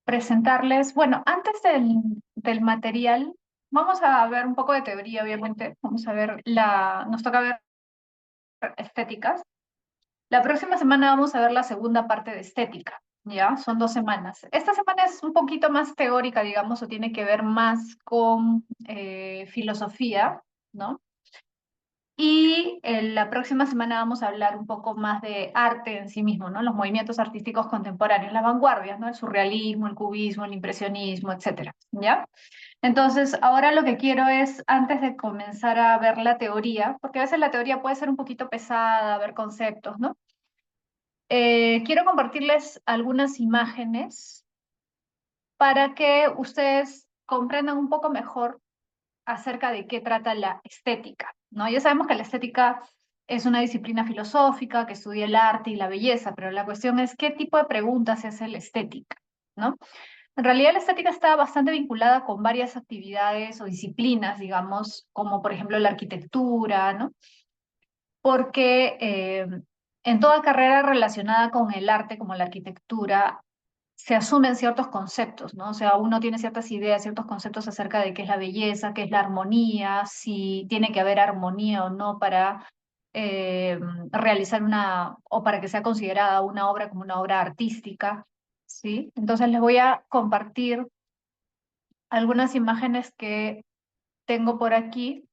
presentarles, bueno, antes del material, vamos a ver un poco de teoría, obviamente. Vamos a ver nos toca ver estéticas. La próxima semana vamos a ver la segunda parte de estética, ¿ya? Son 2 semanas. Esta semana es un poquito más teórica, digamos, o tiene que ver más con filosofía, ¿no? Y la próxima semana vamos a hablar un poco más de arte en sí mismo, ¿no? Los movimientos artísticos contemporáneos, las vanguardias, ¿no? El surrealismo, el cubismo, el impresionismo, etcétera, ¿ya? Entonces, ahora lo que quiero es, antes de comenzar a ver la teoría, porque a veces la teoría puede ser un poquito pesada, ver conceptos, ¿no? Quiero compartirles algunas imágenes para que ustedes comprendan un poco mejor acerca de qué trata la estética, ¿no? Ya sabemos que la estética es una disciplina filosófica que estudia el arte y la belleza, pero la cuestión es qué tipo de preguntas se hace la estética, ¿no? En realidad la estética está bastante vinculada con varias actividades o disciplinas, digamos, como por ejemplo la arquitectura, ¿no? Porque en toda carrera relacionada con el arte, como la arquitectura, se asumen ciertos conceptos, ¿no? O sea, uno tiene ciertas ideas, ciertos conceptos acerca de qué es la belleza, qué es la armonía, si tiene que haber armonía o no para eh, realizar o para que sea considerada una obra como una obra artística, ¿sí? Entonces les voy a compartir algunas imágenes que tengo por aquí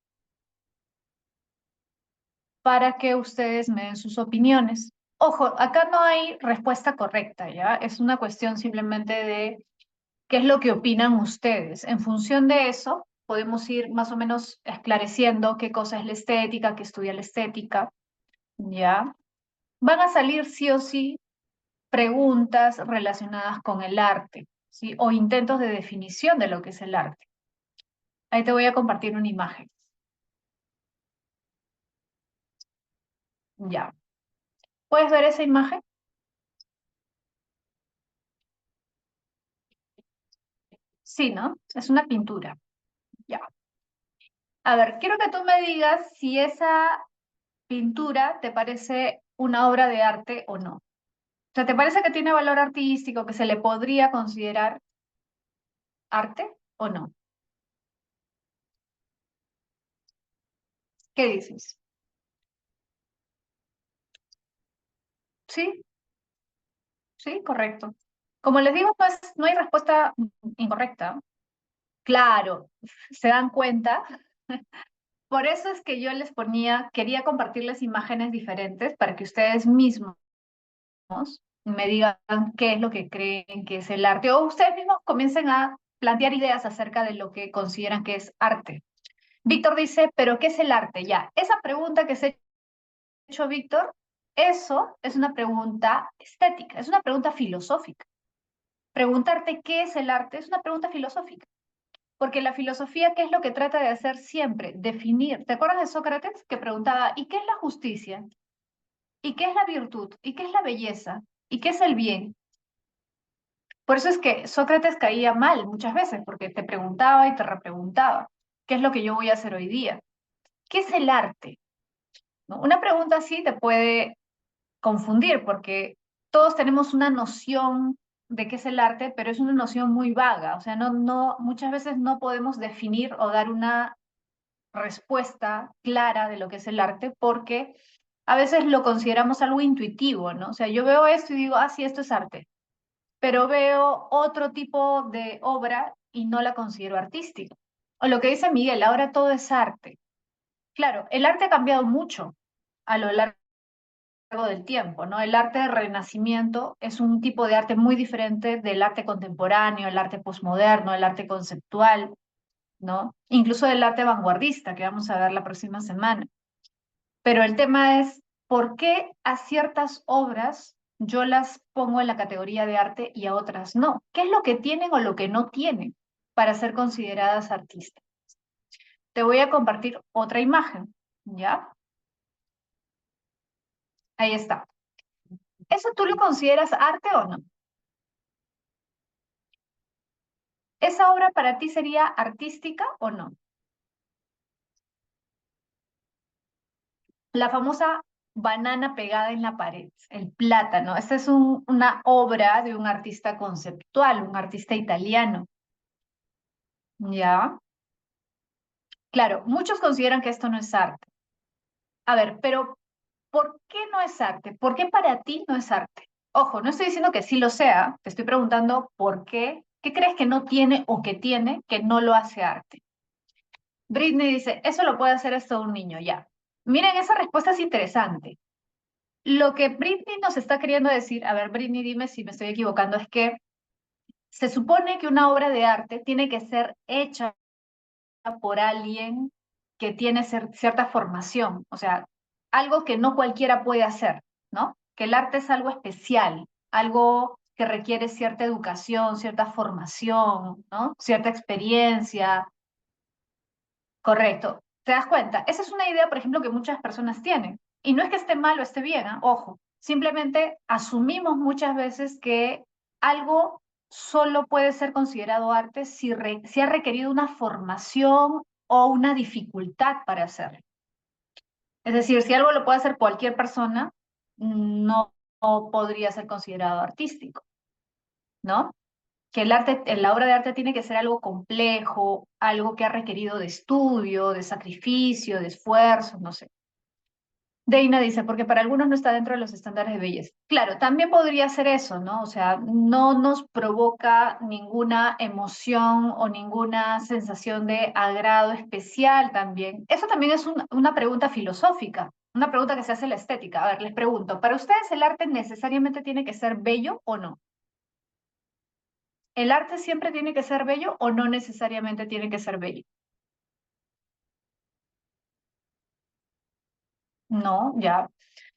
para que ustedes me den sus opiniones. Ojo, acá no hay respuesta correcta, ¿ya? Es una cuestión simplemente de qué es lo que opinan ustedes. En función de eso, podemos ir más o menos esclareciendo qué cosa es la estética, qué estudia la estética, ¿ya? Van a salir sí o sí preguntas relacionadas con el arte, ¿sí? O intentos de definición de lo que es el arte. Ahí te voy a compartir una imagen, ¿ya? ¿Puedes ver esa imagen? Sí, ¿no? Es una pintura, ya. A ver, quiero que tú me digas si esa pintura te parece una obra de arte o no. O sea, ¿te parece que tiene valor artístico, que se le podría considerar arte o no? ¿Qué dices? Sí, sí, correcto. Como les digo, pues no hay respuesta incorrecta. Claro, se dan cuenta. Por eso es que yo les quería compartirles imágenes diferentes para que ustedes mismos me digan qué es lo que creen que es el arte, o ustedes mismos comiencen a plantear ideas acerca de lo que consideran que es arte. Víctor dice, ¿pero qué es el arte? Ya, esa pregunta que se ha hecho Víctor, eso es una pregunta estética, es una pregunta filosófica. Preguntarte qué es el arte es una pregunta filosófica, porque la filosofía, ¿qué es lo que trata de hacer siempre? Definir. ¿Te acuerdas de Sócrates que preguntaba, ¿y qué es la justicia? ¿Y qué es la virtud? ¿Y qué es la belleza? ¿Y qué es el bien? Por eso es que Sócrates caía mal muchas veces, porque te preguntaba y te repreguntaba, ¿qué es lo que yo voy a hacer hoy día? ¿Qué es el arte? ¿No? Una pregunta así te puede confundir, porque todos tenemos una noción de qué es el arte, pero es una noción muy vaga, o sea, muchas veces no podemos definir o dar una respuesta clara de lo que es el arte, porque a veces lo consideramos algo intuitivo, ¿no? O sea, yo veo esto y digo, ah, sí, esto es arte, pero veo otro tipo de obra y no la considero artística. O lo que dice Miguel, ahora todo es arte. Claro, el arte ha cambiado mucho a lo largo del tiempo, ¿no? El arte del Renacimiento es un tipo de arte muy diferente del arte contemporáneo, el arte posmoderno, el arte conceptual, ¿no? Incluso del arte vanguardista, que vamos a ver la próxima semana. Pero el tema es, ¿por qué a ciertas obras yo las pongo en la categoría de arte y a otras no? ¿Qué es lo que tienen o lo que no tienen para ser consideradas artistas? Te voy a compartir otra imagen, ¿ya? Ahí está. ¿Eso tú lo consideras arte o no? ¿Esa obra para ti sería artística o no? La famosa banana pegada en la pared, el plátano. Esta es una obra de un artista conceptual, un artista italiano. ¿Ya? Claro, muchos consideran que esto no es arte. A ver, pero ¿por qué no es arte? ¿Por qué para ti no es arte? Ojo, no estoy diciendo que sí lo sea, te estoy preguntando por qué. ¿Qué crees que no tiene o que tiene que no lo hace arte? Britney dice, eso lo puede hacer hasta un niño, ya. Miren, esa respuesta es interesante. Lo que Britney nos está queriendo decir, a ver, Britney, dime si me estoy equivocando, es que se supone que una obra de arte tiene que ser hecha por alguien que tiene cierta formación, o sea, algo que no cualquiera puede hacer, ¿no? Que el arte es algo especial, algo que requiere cierta educación, cierta formación, ¿no? Cierta experiencia. Correcto. ¿Te das cuenta? Esa es una idea, por ejemplo, que muchas personas tienen. Y no es que esté mal o esté bien, ¿ah? Ojo. Simplemente asumimos muchas veces que algo solo puede ser considerado arte si ha requerido una formación o una dificultad para hacerlo. Es decir, si algo lo puede hacer cualquier persona, no podría ser considerado artístico, ¿no? Que el arte, la obra de arte tiene que ser algo complejo, algo que ha requerido de estudio, de sacrificio, de esfuerzo, no sé. Deina dice, porque para algunos no está dentro de los estándares de belleza. Claro, también podría ser eso, ¿no? O sea, no nos provoca ninguna emoción o ninguna sensación de agrado especial también. Eso también es una pregunta filosófica, una pregunta que se hace en la estética. A ver, les pregunto, ¿para ustedes el arte necesariamente tiene que ser bello o no? ¿El arte siempre tiene que ser bello o no necesariamente tiene que ser bello? No, ya.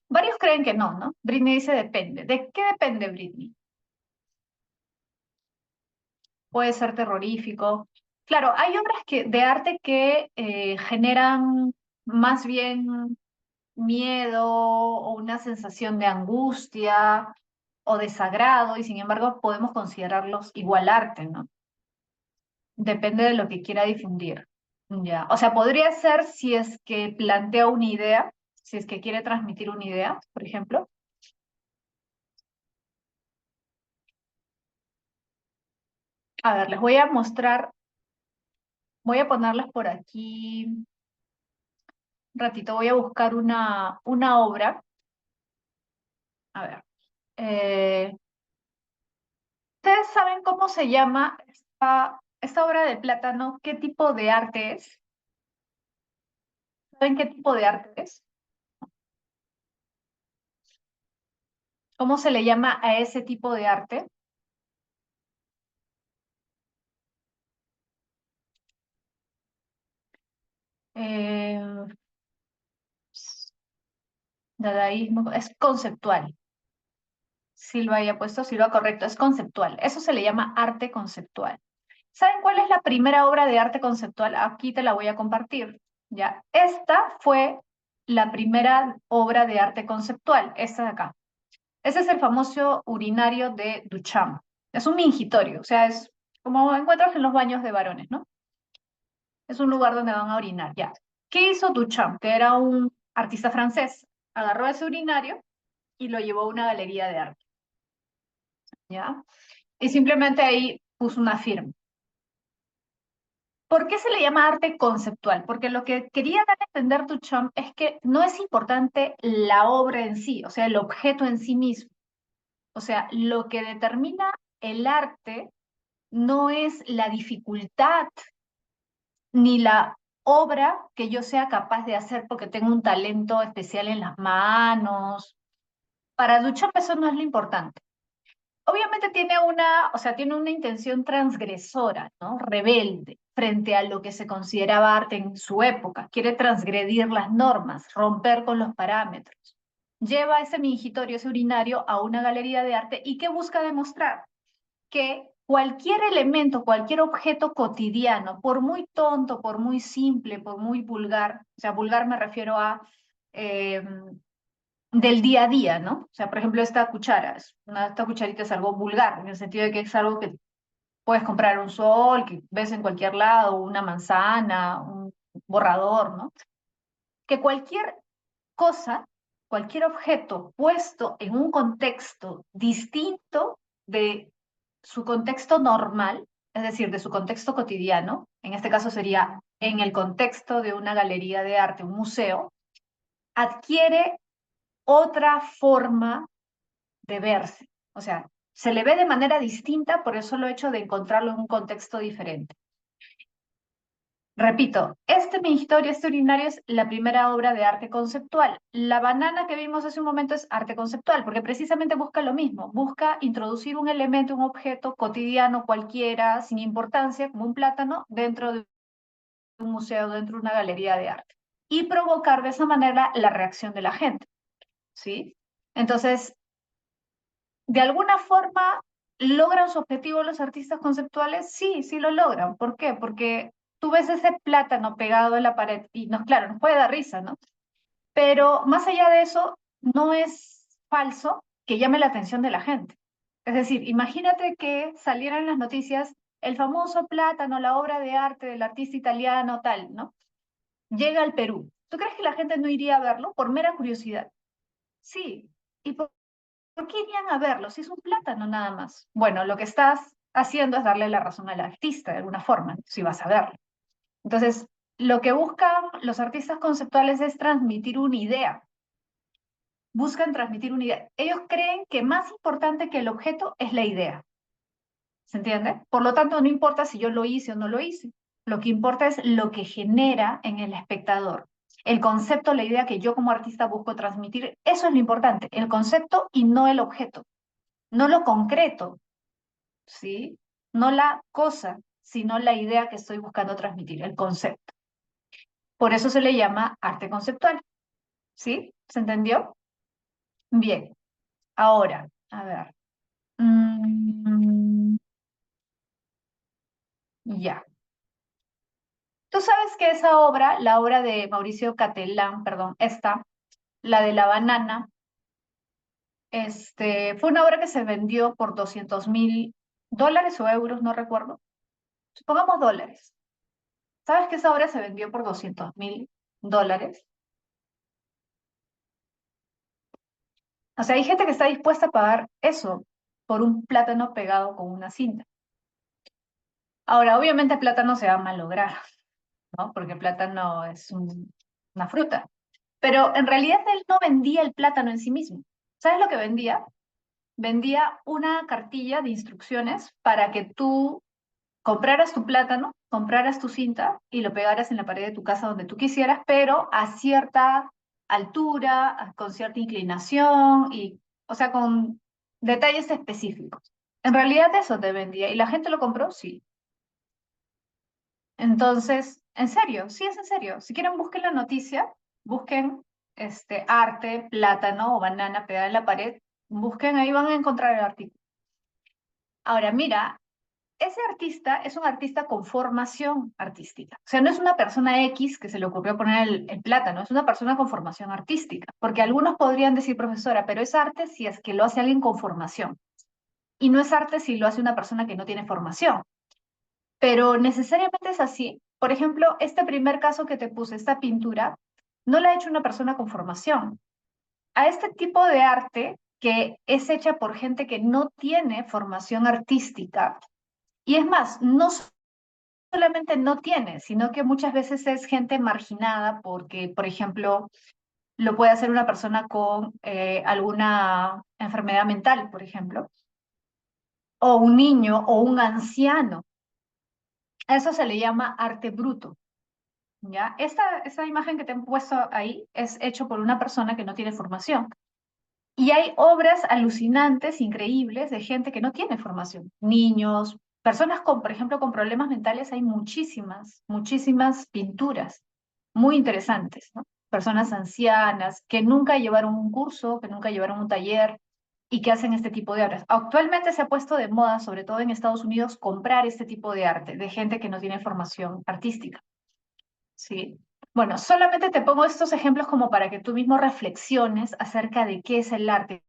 Varios creen que no, ¿no? Britney dice depende. ¿De qué depende Britney? Puede ser terrorífico. Claro, hay obras de arte que generan más bien miedo o una sensación de angustia o desagrado y sin embargo podemos considerarlos igual arte, ¿no? Depende de lo que quiera difundir. Ya. O sea, podría ser si es que plantea una idea, si es que quiere transmitir una idea, por ejemplo. A ver, les voy a mostrar, voy a ponerles por aquí un ratito, voy a buscar una obra. A ver, eh, ¿ustedes saben cómo se llama esta obra de plátano? ¿Qué tipo de arte es? ¿Saben qué tipo de arte es? ¿Cómo se le llama a ese tipo de arte? Eh, Dadaísmo, es conceptual. Silva haya puesto Silva, correcto, es conceptual. Eso se le llama arte conceptual. ¿Saben cuál es la primera obra de arte conceptual? Aquí te la voy a compartir. ¿Ya? Esta fue la primera obra de arte conceptual, esta de acá. Ese es el famoso urinario de Duchamp. Es un mingitorio, o sea, es como encuentras en los baños de varones, ¿no? Es un lugar donde van a orinar, ya. ¿Qué hizo Duchamp? Que era un artista francés. Agarró ese urinario y lo llevó a una galería de arte, ¿ya? Y simplemente ahí puso una firma. ¿Por qué se le llama arte conceptual? Porque lo que quería dar a entender Duchamp es que no es importante la obra en sí, o sea, el objeto en sí mismo. O sea, lo que determina el arte no es la dificultad ni la obra que yo sea capaz de hacer porque tengo un talento especial en las manos. Para Duchamp eso no es lo importante. Obviamente tiene o sea, tiene una intención transgresora, ¿no? Rebelde frente a lo que se consideraba arte en su época. Quiere transgredir las normas, romper con los parámetros. Lleva ese mingitorio, ese urinario a una galería de arte y ¿qué busca demostrar? Que cualquier elemento, cualquier objeto cotidiano, por muy tonto, por muy simple, por muy vulgar, o sea, vulgar me refiero a eh, del día a día, ¿no? O sea, por ejemplo, esta cuchara, esta cucharita es algo vulgar, en el sentido de que es algo que puedes comprar un sol, que ves en cualquier lado, una manzana, un borrador, ¿no? Que cualquier cosa cualquier objeto puesto en un contexto distinto de su contexto normal, es decir, de su contexto cotidiano, en este caso sería en el contexto de una galería de arte, un museo, adquiere otra forma de verse. O sea, se le ve de manera distinta por el solo hecho de encontrarlo en un contexto diferente. Repito, este mingitorio, este urinario es la primera obra de arte conceptual. La banana que vimos hace un momento es arte conceptual, porque precisamente busca lo mismo, busca introducir un elemento, un objeto cotidiano cualquiera, sin importancia, como un plátano, dentro de un museo, dentro de una galería de arte, y provocar de esa manera la reacción de la gente, ¿sí? Entonces, de alguna forma, ¿logran su objetivo los artistas conceptuales? Sí, sí lo logran. ¿Por qué? Porque tú ves ese plátano pegado en la pared y claro, nos puede dar risa, ¿no? Pero más allá de eso, no es falso que llame la atención de la gente. Es decir, imagínate que saliera en las noticias el famoso plátano, la obra de arte del artista italiano, tal, ¿no? Llega al Perú. ¿Tú crees que la gente no iría a verlo por mera curiosidad? Sí. ¿Y por qué irían a verlo si es un plátano nada más? Bueno, lo que estás haciendo es darle la razón al artista de alguna forma, ¿no? Si vas a verlo. Entonces, lo que buscan los artistas conceptuales es transmitir una idea. Buscan transmitir una idea. Ellos creen que más importante que el objeto es la idea. ¿Se entiende? Por lo tanto, no importa si yo lo hice o no lo hice. Lo que importa es lo que genera en el espectador. El concepto, la idea que yo como artista busco transmitir, eso es lo importante, el concepto y no el objeto, no lo concreto, ¿sí? No la cosa, sino la idea que estoy buscando transmitir, el concepto. Por eso se le llama arte conceptual, ¿sí? ¿Se entendió? Bien, ahora, a ver. Mm, ya. Tú sabes que esa obra, la obra de Mauricio Catalán, perdón, esta, la de la banana, fue una obra que se vendió por $200.000 o euros, no recuerdo. Supongamos dólares. ¿Sabes que esa obra se vendió por $200.000? O sea, hay gente que está dispuesta a pagar eso por un plátano pegado con una cinta. Ahora, obviamente el plátano se va a malograr, ¿no? Porque el plátano es una fruta. Pero en realidad él no vendía el plátano en sí mismo. ¿Sabes lo que vendía? Vendía una cartilla de instrucciones para que tú compraras tu plátano, compraras tu cinta y lo pegaras en la pared de tu casa donde tú quisieras, pero a cierta altura, con cierta inclinación y, o sea, con detalles específicos. En realidad eso te vendía y la gente lo compró, sí. Entonces, en serio, sí es en serio. Si quieren, busquen la noticia, busquen arte, plátano o banana pegada en la pared, busquen ahí, van a encontrar el artículo. Ahora, mira, ese artista es un artista con formación artística. O sea, no es una persona X que se le ocurrió poner el plátano, es una persona con formación artística. Porque algunos podrían decir, profesora, pero es arte si es que lo hace alguien con formación. Y no es arte si lo hace una persona que no tiene formación. Pero necesariamente es así. Por ejemplo, este primer caso que te puse, esta pintura, no la ha hecho una persona con formación. A este tipo de arte que es hecha por gente que no tiene formación artística, y es más, no solamente no tiene, sino que muchas veces es gente marginada porque, por ejemplo, lo puede hacer una persona con alguna enfermedad mental, por ejemplo, o un niño o un anciano. A eso se le llama arte bruto. ¿Ya? Esta imagen que te han puesto ahí es hecho por una persona que no tiene formación. Y hay obras alucinantes, increíbles, de gente que no tiene formación. Niños, personas con, por ejemplo, con problemas mentales, hay muchísimas, muchísimas pinturas muy interesantes, ¿no? Personas ancianas que nunca llevaron un curso, que nunca llevaron un taller y que hacen este tipo de obras. Actualmente se ha puesto de moda, sobre todo en Estados Unidos, comprar este tipo de arte de gente que no tiene formación artística. Sí. Bueno, solamente te pongo estos ejemplos como para que tú mismo reflexiones acerca de qué es el arte.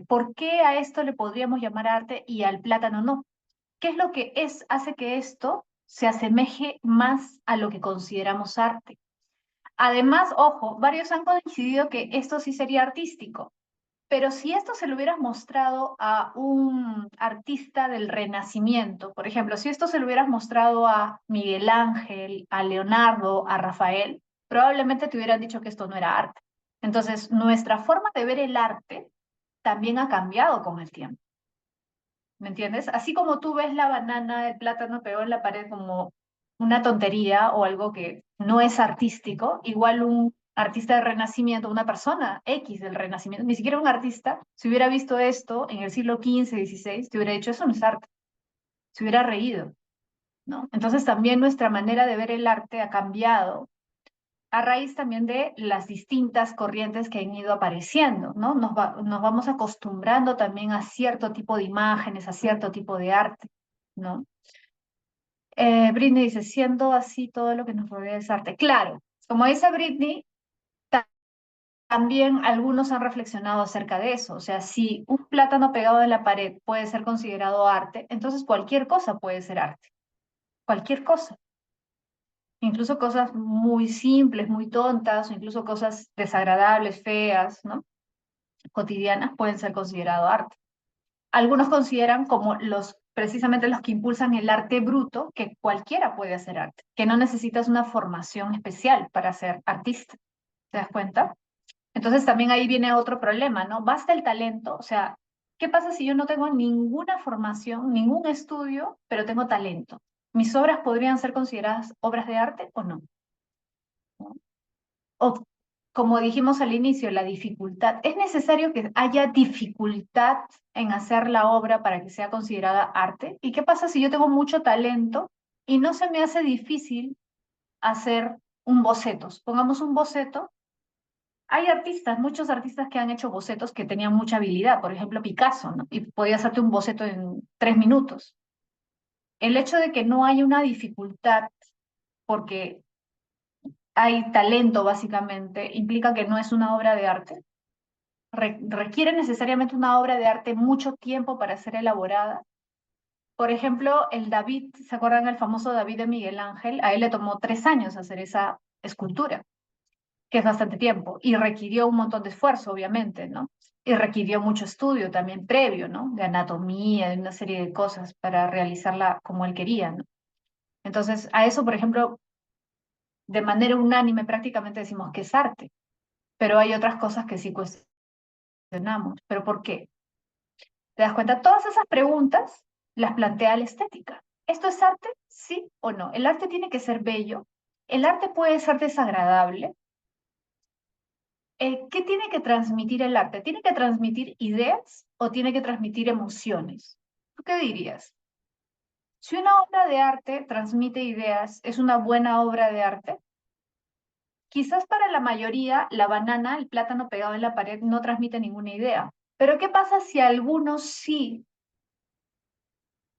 ¿Por qué a esto le podríamos llamar arte y al plátano no? ¿Qué es lo que hace que esto se asemeje más a lo que consideramos arte? Además, ojo, varios han coincidido que esto sí sería artístico, pero si esto se lo hubieras mostrado a un artista del Renacimiento, por ejemplo, si esto se lo hubieras mostrado a Miguel Ángel, a Leonardo, a Rafael, probablemente te hubieran dicho que esto no era arte. Entonces, nuestra forma de ver el arte también ha cambiado con el tiempo. ¿Me entiendes? Así como tú ves la banana, el plátano pegado en la pared como una tontería o algo que no es artístico, igual un artista del Renacimiento, una persona X del Renacimiento, ni siquiera un artista, si hubiera visto esto en el siglo XV, XVI, te hubiera dicho, eso no es arte, se hubiera reído, ¿no? Entonces también nuestra manera de ver el arte ha cambiado a raíz también de las distintas corrientes que han ido apareciendo, ¿no? Nos vamos acostumbrando también a cierto tipo de imágenes, a cierto tipo de arte, ¿no? Britney dice, siendo así todo lo que nos rodea es arte. Claro, como dice Britney, también algunos han reflexionado acerca de eso. O sea, si un plátano pegado en la pared puede ser considerado arte, entonces cualquier cosa puede ser arte. Cualquier cosa. Incluso cosas muy simples, muy tontas, o incluso cosas desagradables, feas, ¿no? Cotidianas pueden ser considerado arte. Algunos consideran como precisamente los que impulsan el arte bruto, que cualquiera puede hacer arte, que no necesitas una formación especial para ser artista. ¿Te das cuenta? Entonces también ahí viene otro problema, ¿no? Basta el talento, o sea, ¿qué pasa si yo no tengo ninguna formación, ningún estudio, pero tengo talento? ¿Mis obras podrían ser consideradas obras de arte o no? O como dijimos al inicio, la dificultad. ¿Es necesario que haya dificultad en hacer la obra para que sea considerada arte? ¿Y qué pasa si yo tengo mucho talento y no se me hace difícil hacer un boceto? Pongamos un boceto. Hay artistas, muchos artistas que han hecho bocetos que tenían mucha habilidad, por ejemplo Picasso, ¿no? Y podía hacerte un boceto en 3 minutos. El hecho de que no haya una dificultad porque hay talento básicamente, implica que no es una obra de arte. Requiere necesariamente una obra de arte mucho tiempo para ser elaborada. Por ejemplo, el David, ¿se acuerdan el famoso David de Miguel Ángel? A él le tomó 3 años hacer esa escultura, que es bastante tiempo, y requirió un montón de esfuerzo, obviamente, ¿no? Y requirió mucho estudio también previo, ¿no? De anatomía, de una serie de cosas para realizarla como él quería, ¿no? Entonces, a eso, por ejemplo, de manera unánime prácticamente decimos que es arte, pero hay otras cosas que sí cuestionamos. ¿Pero por qué? ¿Te das cuenta? Todas esas preguntas las plantea la estética. ¿Esto es arte? ¿Sí o no? ¿El arte tiene que ser bello? ¿El arte puede ser desagradable? ¿Qué tiene que transmitir el arte? ¿Tiene que transmitir ideas o tiene que transmitir emociones? ¿Tú qué dirías? Si una obra de arte transmite ideas, ¿es una buena obra de arte? Quizás para la mayoría, la banana, el plátano pegado en la pared, no transmite ninguna idea. Pero ¿qué pasa si algunos sí,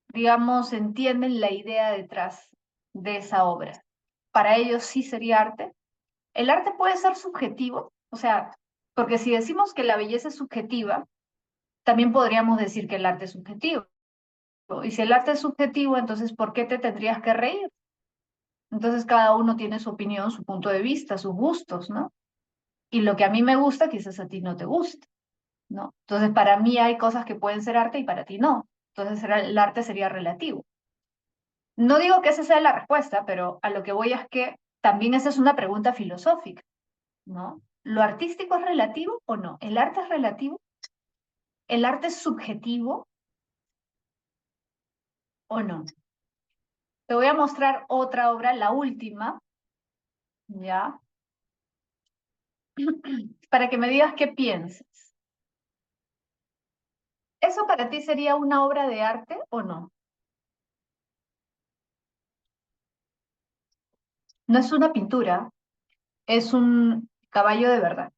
digamos, entienden la idea detrás de esa obra? Para ellos sí sería arte. El arte puede ser subjetivo, o sea, porque si decimos que la belleza es subjetiva, también podríamos decir que el arte es subjetivo. Y si el arte es subjetivo, entonces ¿por qué te tendrías que reír? Entonces cada uno tiene su opinión, su punto de vista, sus gustos, ¿no? Y lo que a mí me gusta, quizás a ti no te gusta, ¿no? Entonces para mí hay cosas que pueden ser arte y para ti no. Entonces el arte sería relativo. No digo que esa sea la respuesta, pero a lo que voy es que también esa es una pregunta filosófica, ¿no? ¿Lo artístico es relativo o no? ¿El arte es relativo? ¿El arte es subjetivo o no? Te voy a mostrar otra obra, la última, ¿ya? Para que me digas qué piensas. ¿Eso para ti sería una obra de arte o no? No es una pintura, es un caballo de verdad,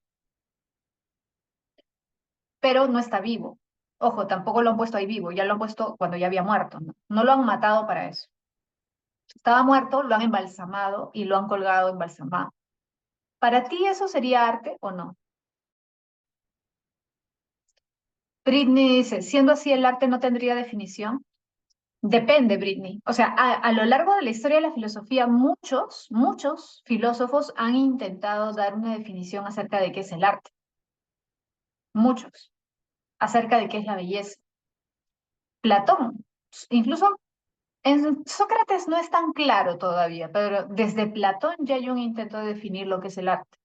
pero no está vivo. Ojo, tampoco lo han puesto ahí vivo, ya lo han puesto cuando ya había muerto, ¿no? No lo han matado para eso. Estaba muerto, lo han embalsamado y lo han colgado embalsamado. ¿Para ti eso sería arte o no? Britney dice, siendo así, el arte no tendría definición. Depende, Britney. O sea, a lo largo de la historia de la filosofía, muchos filósofos han intentado dar una definición acerca de qué es el arte. Muchos. Acerca de qué es la belleza. Platón, incluso en Sócrates no es tan claro todavía, pero desde Platón ya hay un intento de definir lo que es el arte.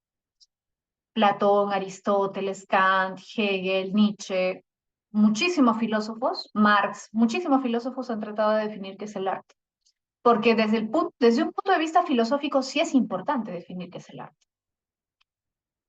Platón, Aristóteles, Kant, Hegel, Nietzsche, muchísimos filósofos, Marx, muchísimos filósofos han tratado de definir qué es el arte. Porque desde un punto de vista filosófico sí es importante definir qué es el arte,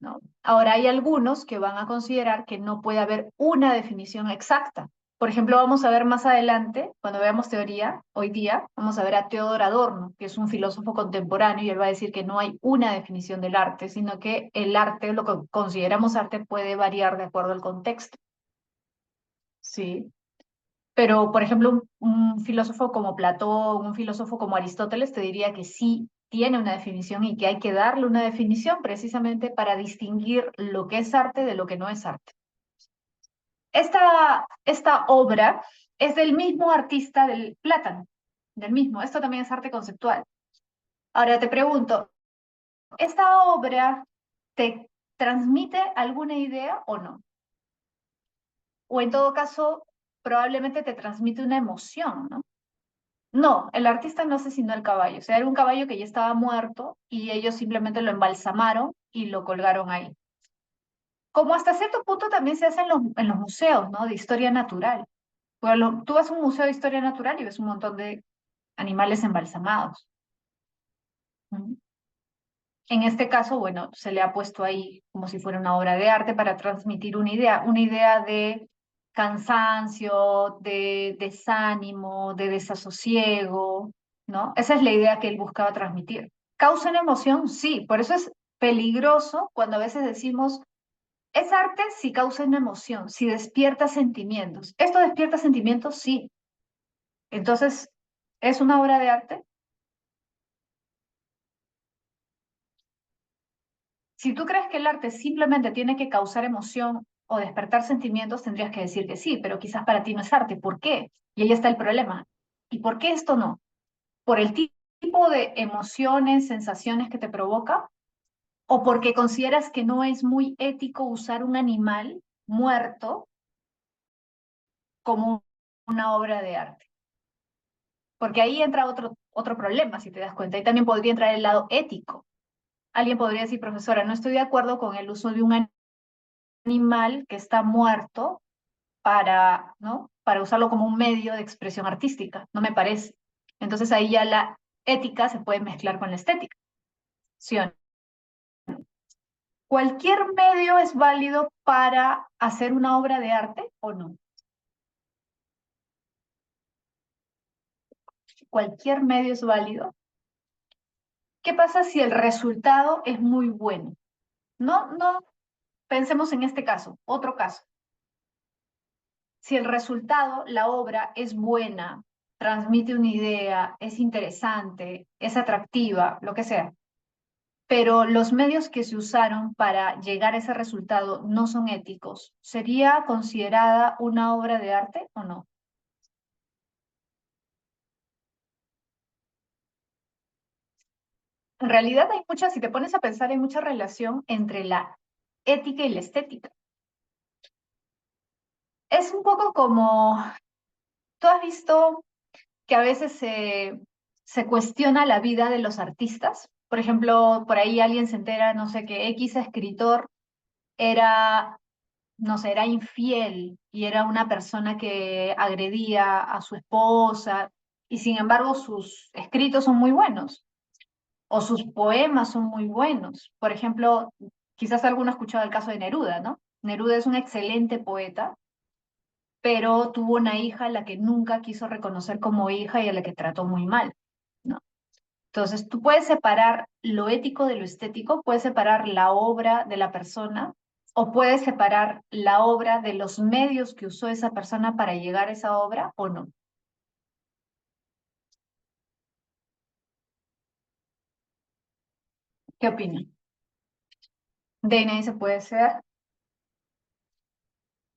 ¿no? Ahora hay algunos que van a considerar que no puede haber una definición exacta. Por ejemplo, vamos a ver más adelante, cuando veamos teoría, hoy día, vamos a ver a Theodor Adorno, que es un filósofo contemporáneo, y él va a decir que no hay una definición del arte, sino que el arte, lo que consideramos arte, puede variar de acuerdo al contexto. Sí. Pero, por ejemplo, un filósofo como Platón, un filósofo como Aristóteles, te diría que sí tiene una definición y que hay que darle una definición precisamente para distinguir lo que es arte de lo que no es arte. Esta obra es del mismo artista del Plátano, del mismo. Esto también es arte conceptual. Ahora te pregunto, ¿esta obra te transmite alguna idea o no? O en todo caso, probablemente te transmite una emoción, ¿no? No, el artista no asesinó al caballo. O sea, era un caballo que ya estaba muerto y ellos simplemente lo embalsamaron y lo colgaron ahí. Como hasta cierto punto también se hace en los museos, ¿no? De historia natural. Tú vas a un museo de historia natural y ves un montón de animales embalsamados. ¿Mm? En este caso, bueno, se le ha puesto ahí como si fuera una obra de arte para transmitir una idea de cansancio, de desánimo, de desasosiego, ¿no? Esa es la idea que él buscaba transmitir. ¿Causa una emoción? Sí, por eso es peligroso cuando a veces decimos, es arte si causa una emoción, si despierta sentimientos. ¿Esto despierta sentimientos? Sí. Entonces, ¿es una obra de arte? Si tú crees que el arte simplemente tiene que causar emoción o despertar sentimientos, tendrías que decir que sí, pero quizás para ti no es arte. ¿Por qué? Y ahí está el problema. ¿Y por qué esto no? ¿Por el tipo de emociones, sensaciones que te provoca? ¿O porque consideras que no es muy ético usar un animal muerto como una obra de arte? Porque ahí entra otro problema, si te das cuenta. Ahí también podría entrar el lado ético. Alguien podría decir, profesora, no estoy de acuerdo con el uso de un animal que está muerto para, ¿no? Para usarlo como un medio de expresión artística. No me parece. Entonces ahí ya la ética se puede mezclar con la estética. ¿Sí o no? ¿Cualquier medio es válido para hacer una obra de arte o no? Cualquier medio es válido. ¿Qué pasa si el resultado es muy bueno? No pensemos en este caso, otro caso. Si el resultado, la obra, es buena, transmite una idea, es interesante, es atractiva, lo que sea, pero los medios que se usaron para llegar a ese resultado no son éticos, ¿sería considerada una obra de arte o no? En realidad hay mucha, si te pones a pensar, hay mucha relación entre la ética y la estética. Es un poco como, tú has visto que a veces se cuestiona la vida de los artistas. Por ejemplo, por ahí alguien se entera, no sé, que X escritor era, no sé, era infiel y era una persona que agredía a su esposa y sin embargo sus escritos son muy buenos o sus poemas son muy buenos. Por ejemplo, quizás alguno ha escuchado el caso de Neruda, ¿no? Neruda es un excelente poeta, pero tuvo una hija a la que nunca quiso reconocer como hija y a la que trató muy mal, ¿no? Entonces, tú puedes separar lo ético de lo estético, puedes separar la obra de la persona o puedes separar la obra de los medios que usó esa persona para llegar a esa obra o no. ¿Qué opinan? De ahí se puede ser.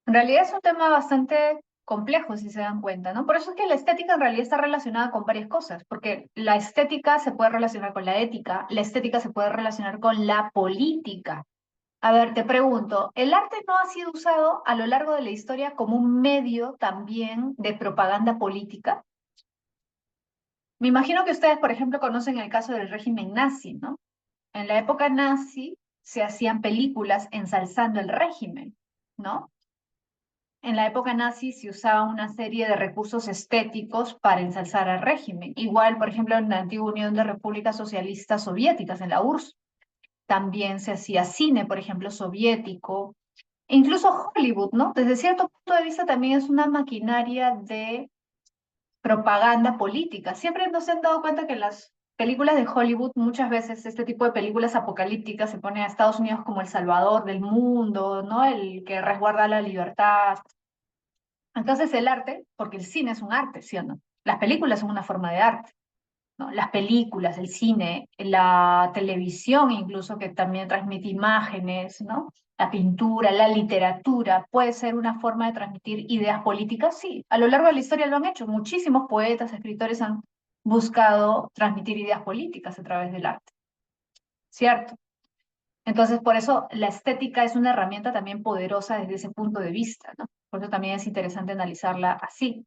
En realidad es un tema bastante complejo, si se dan cuenta, ¿no? Por eso es que la estética en realidad está relacionada con varias cosas, porque la estética se puede relacionar con la ética, la estética se puede relacionar con la política. A ver, te pregunto, ¿el arte no ha sido usado a lo largo de la historia como un medio también de propaganda política? Me imagino que ustedes, por ejemplo, conocen el caso del régimen nazi, ¿no? En la época nazi se hacían películas ensalzando el régimen, ¿no? En la época nazi se usaba una serie de recursos estéticos para ensalzar al régimen. Igual, por ejemplo, en la antigua Unión de Repúblicas Socialistas Soviéticas, en la URSS, también se hacía cine, por ejemplo, soviético. E incluso Hollywood, ¿no? Desde cierto punto de vista también es una maquinaria de propaganda política. Siempre nos han dado cuenta que en las películas de Hollywood, muchas veces este tipo de películas apocalípticas se pone a Estados Unidos como el salvador del mundo, ¿no? El que resguarda la libertad. Entonces el arte, porque el cine es un arte, ¿sí o no? Las películas son una forma de arte, ¿no? Las películas, el cine, la televisión incluso que también transmite imágenes, ¿no? La pintura, la literatura, puede ser una forma de transmitir ideas políticas, sí. A lo largo de la historia lo han hecho. Muchísimos poetas, escritores han buscado transmitir ideas políticas a través del arte, ¿cierto? Entonces, por eso la estética es una herramienta también poderosa desde ese punto de vista, ¿no? Por eso también es interesante analizarla así.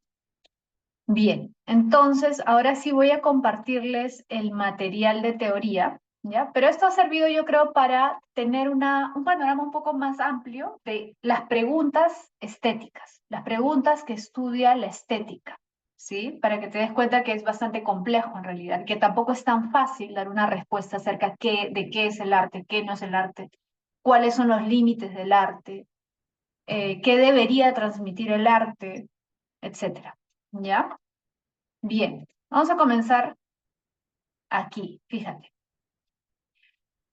Bien, entonces ahora sí voy a compartirles el material de teoría, ¿ya? Pero esto ha servido yo creo para tener un panorama un poco más amplio de las preguntas estéticas, las preguntas que estudia la estética, ¿sí? Para que te des cuenta que es bastante complejo en realidad, que tampoco es tan fácil dar una respuesta acerca de qué es el arte, qué no es el arte, cuáles son los límites del arte, qué debería transmitir el arte, etcétera, ¿ya? Bien, vamos a comenzar aquí, fíjate.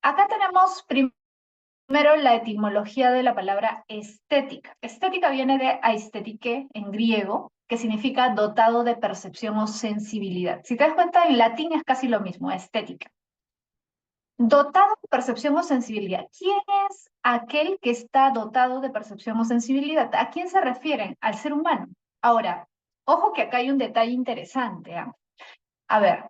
Acá tenemos primero la etimología de la palabra estética. Estética viene de aestetike en griego, que significa dotado de percepción o sensibilidad. Si te das cuenta, en latín es casi lo mismo, estética. Dotado de percepción o sensibilidad. ¿Quién es aquel que está dotado de percepción o sensibilidad? ¿A quién se refieren? Al ser humano. Ahora, ojo que acá hay un detalle interesante, ¿ah? A ver,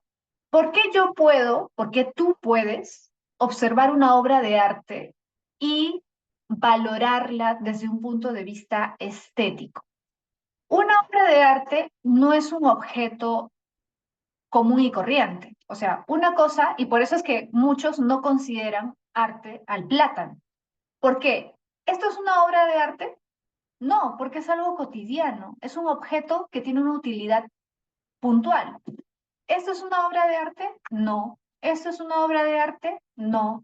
¿por qué yo puedo, por qué tú puedes observar una obra de arte y valorarla desde un punto de vista estético? Una obra de arte no es un objeto común y corriente. O sea, una cosa, y por eso es que muchos no consideran arte al plátano. ¿Por qué? ¿Esto es una obra de arte? No, porque es algo cotidiano, es un objeto que tiene una utilidad puntual. ¿Esto es una obra de arte? No. ¿Esto es una obra de arte? No.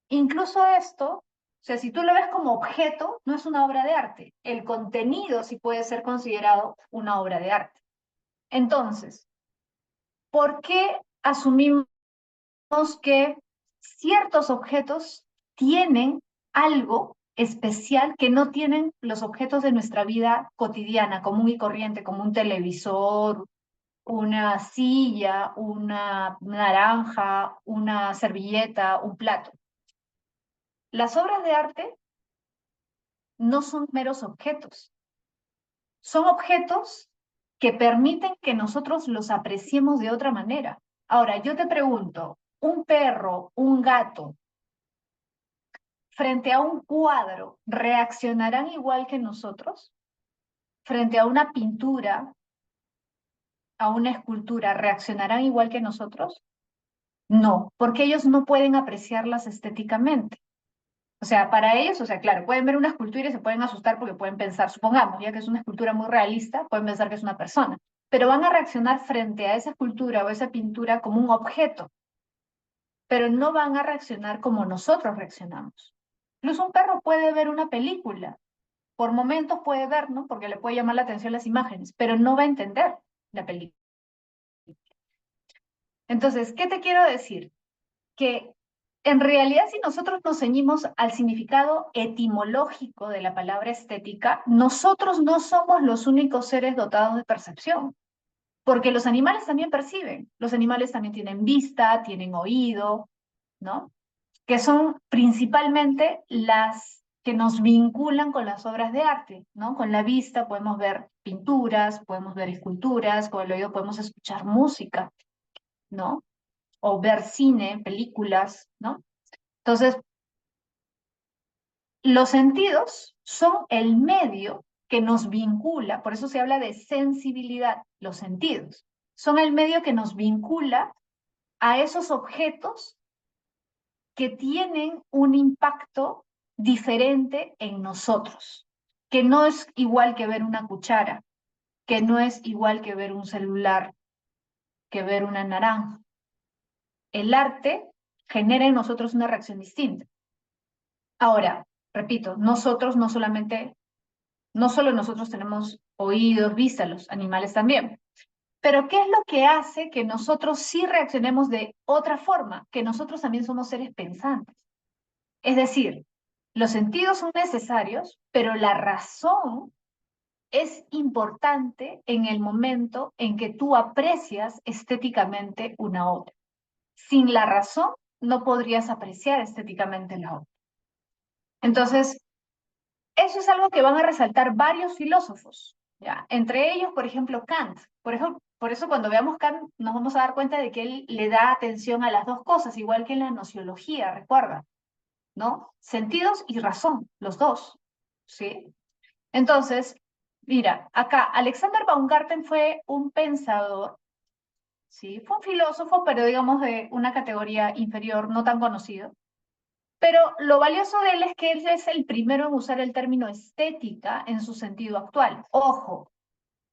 Incluso esto, o sea, si tú lo ves como objeto, no es una obra de arte. El contenido sí puede ser considerado una obra de arte. Entonces, ¿por qué asumimos que ciertos objetos tienen algo especial que no tienen los objetos de nuestra vida cotidiana, común y corriente, como un televisor, una silla, una naranja, una servilleta, un plato? Las obras de arte no son meros objetos, son objetos que permiten que nosotros los apreciemos de otra manera. Ahora, yo te pregunto, ¿un perro, un gato, frente a un cuadro, reaccionarán igual que nosotros? ¿Frente a una pintura, a una escultura, reaccionarán igual que nosotros? No, porque ellos no pueden apreciarlas estéticamente. O sea, para ellos, o sea, claro, pueden ver una escultura y se pueden asustar porque pueden pensar, supongamos, ya que es una escultura muy realista, pueden pensar que es una persona, pero van a reaccionar frente a esa escultura o esa pintura como un objeto, pero no van a reaccionar como nosotros reaccionamos. Incluso un perro puede ver una película, por momentos puede ver, ¿no? Porque le puede llamar la atención las imágenes, pero no va a entender la película. Entonces, ¿qué te quiero decir? Que en realidad, si nosotros nos ceñimos al significado etimológico de la palabra estética, nosotros no somos los únicos seres dotados de percepción, porque los animales también perciben, los animales también tienen vista, tienen oído, ¿no? Que son principalmente las que nos vinculan con las obras de arte, ¿no? Con la vista podemos ver pinturas, podemos ver esculturas, con el oído podemos escuchar música, ¿no? O ver cine, películas, ¿no? Entonces, los sentidos son el medio que nos vincula, por eso se habla de sensibilidad, los sentidos, son el medio que nos vincula a esos objetos que tienen un impacto diferente en nosotros, que no es igual que ver una cuchara, que no es igual que ver un celular, que ver una naranja. El arte genera en nosotros una reacción distinta. Ahora, repito, nosotros no solamente, no solo nosotros tenemos oídos, vista, los animales también. Pero ¿qué es lo que hace que nosotros sí reaccionemos de otra forma? Que nosotros también somos seres pensantes. Es decir, los sentidos son necesarios, pero la razón es importante en el momento en que tú aprecias estéticamente una obra. Sin la razón, no podrías apreciar estéticamente la obra. Entonces, eso es algo que van a resaltar varios filósofos, ¿ya? Entre ellos, por ejemplo, Kant. Por eso cuando veamos Kant nos vamos a dar cuenta de que él le da atención a las dos cosas, igual que en la nociología, recuerda, ¿no? Sentidos y razón, los dos, ¿sí? Entonces, mira, acá Alexander Baumgarten fue un pensador, ¿sí? Fue un filósofo, pero digamos de una categoría inferior, no tan conocido. Pero lo valioso de él es que él es el primero en usar el término estética en su sentido actual. Ojo,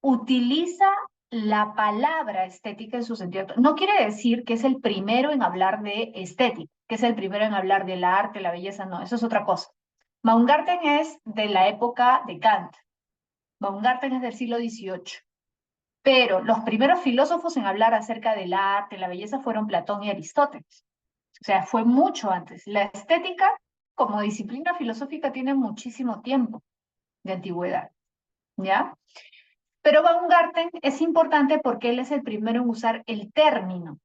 utiliza la palabra estética en su sentido actual. No quiere decir que es el primero en hablar de estética, que es el primero en hablar del arte, la belleza, no, eso es otra cosa. Baumgarten es de la época de Kant. Baumgarten es del siglo XVIII. Pero los primeros filósofos en hablar acerca del arte, la belleza, fueron Platón y Aristóteles. O sea, fue mucho antes. La estética como disciplina filosófica tiene muchísimo tiempo de antigüedad, ¿ya? Pero Baumgarten es importante porque él es el primero en usar el término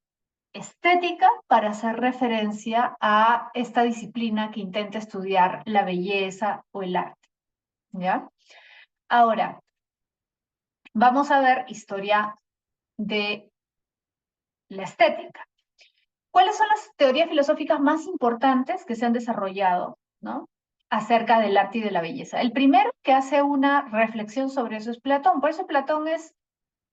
estética para hacer referencia a esta disciplina que intenta estudiar la belleza o el arte, ¿ya? Ahora, vamos a ver historia de la estética. ¿Cuáles son las teorías filosóficas más importantes que se han desarrollado, ¿no? Acerca del arte y de la belleza? El primero que hace una reflexión sobre eso es Platón. Por eso Platón es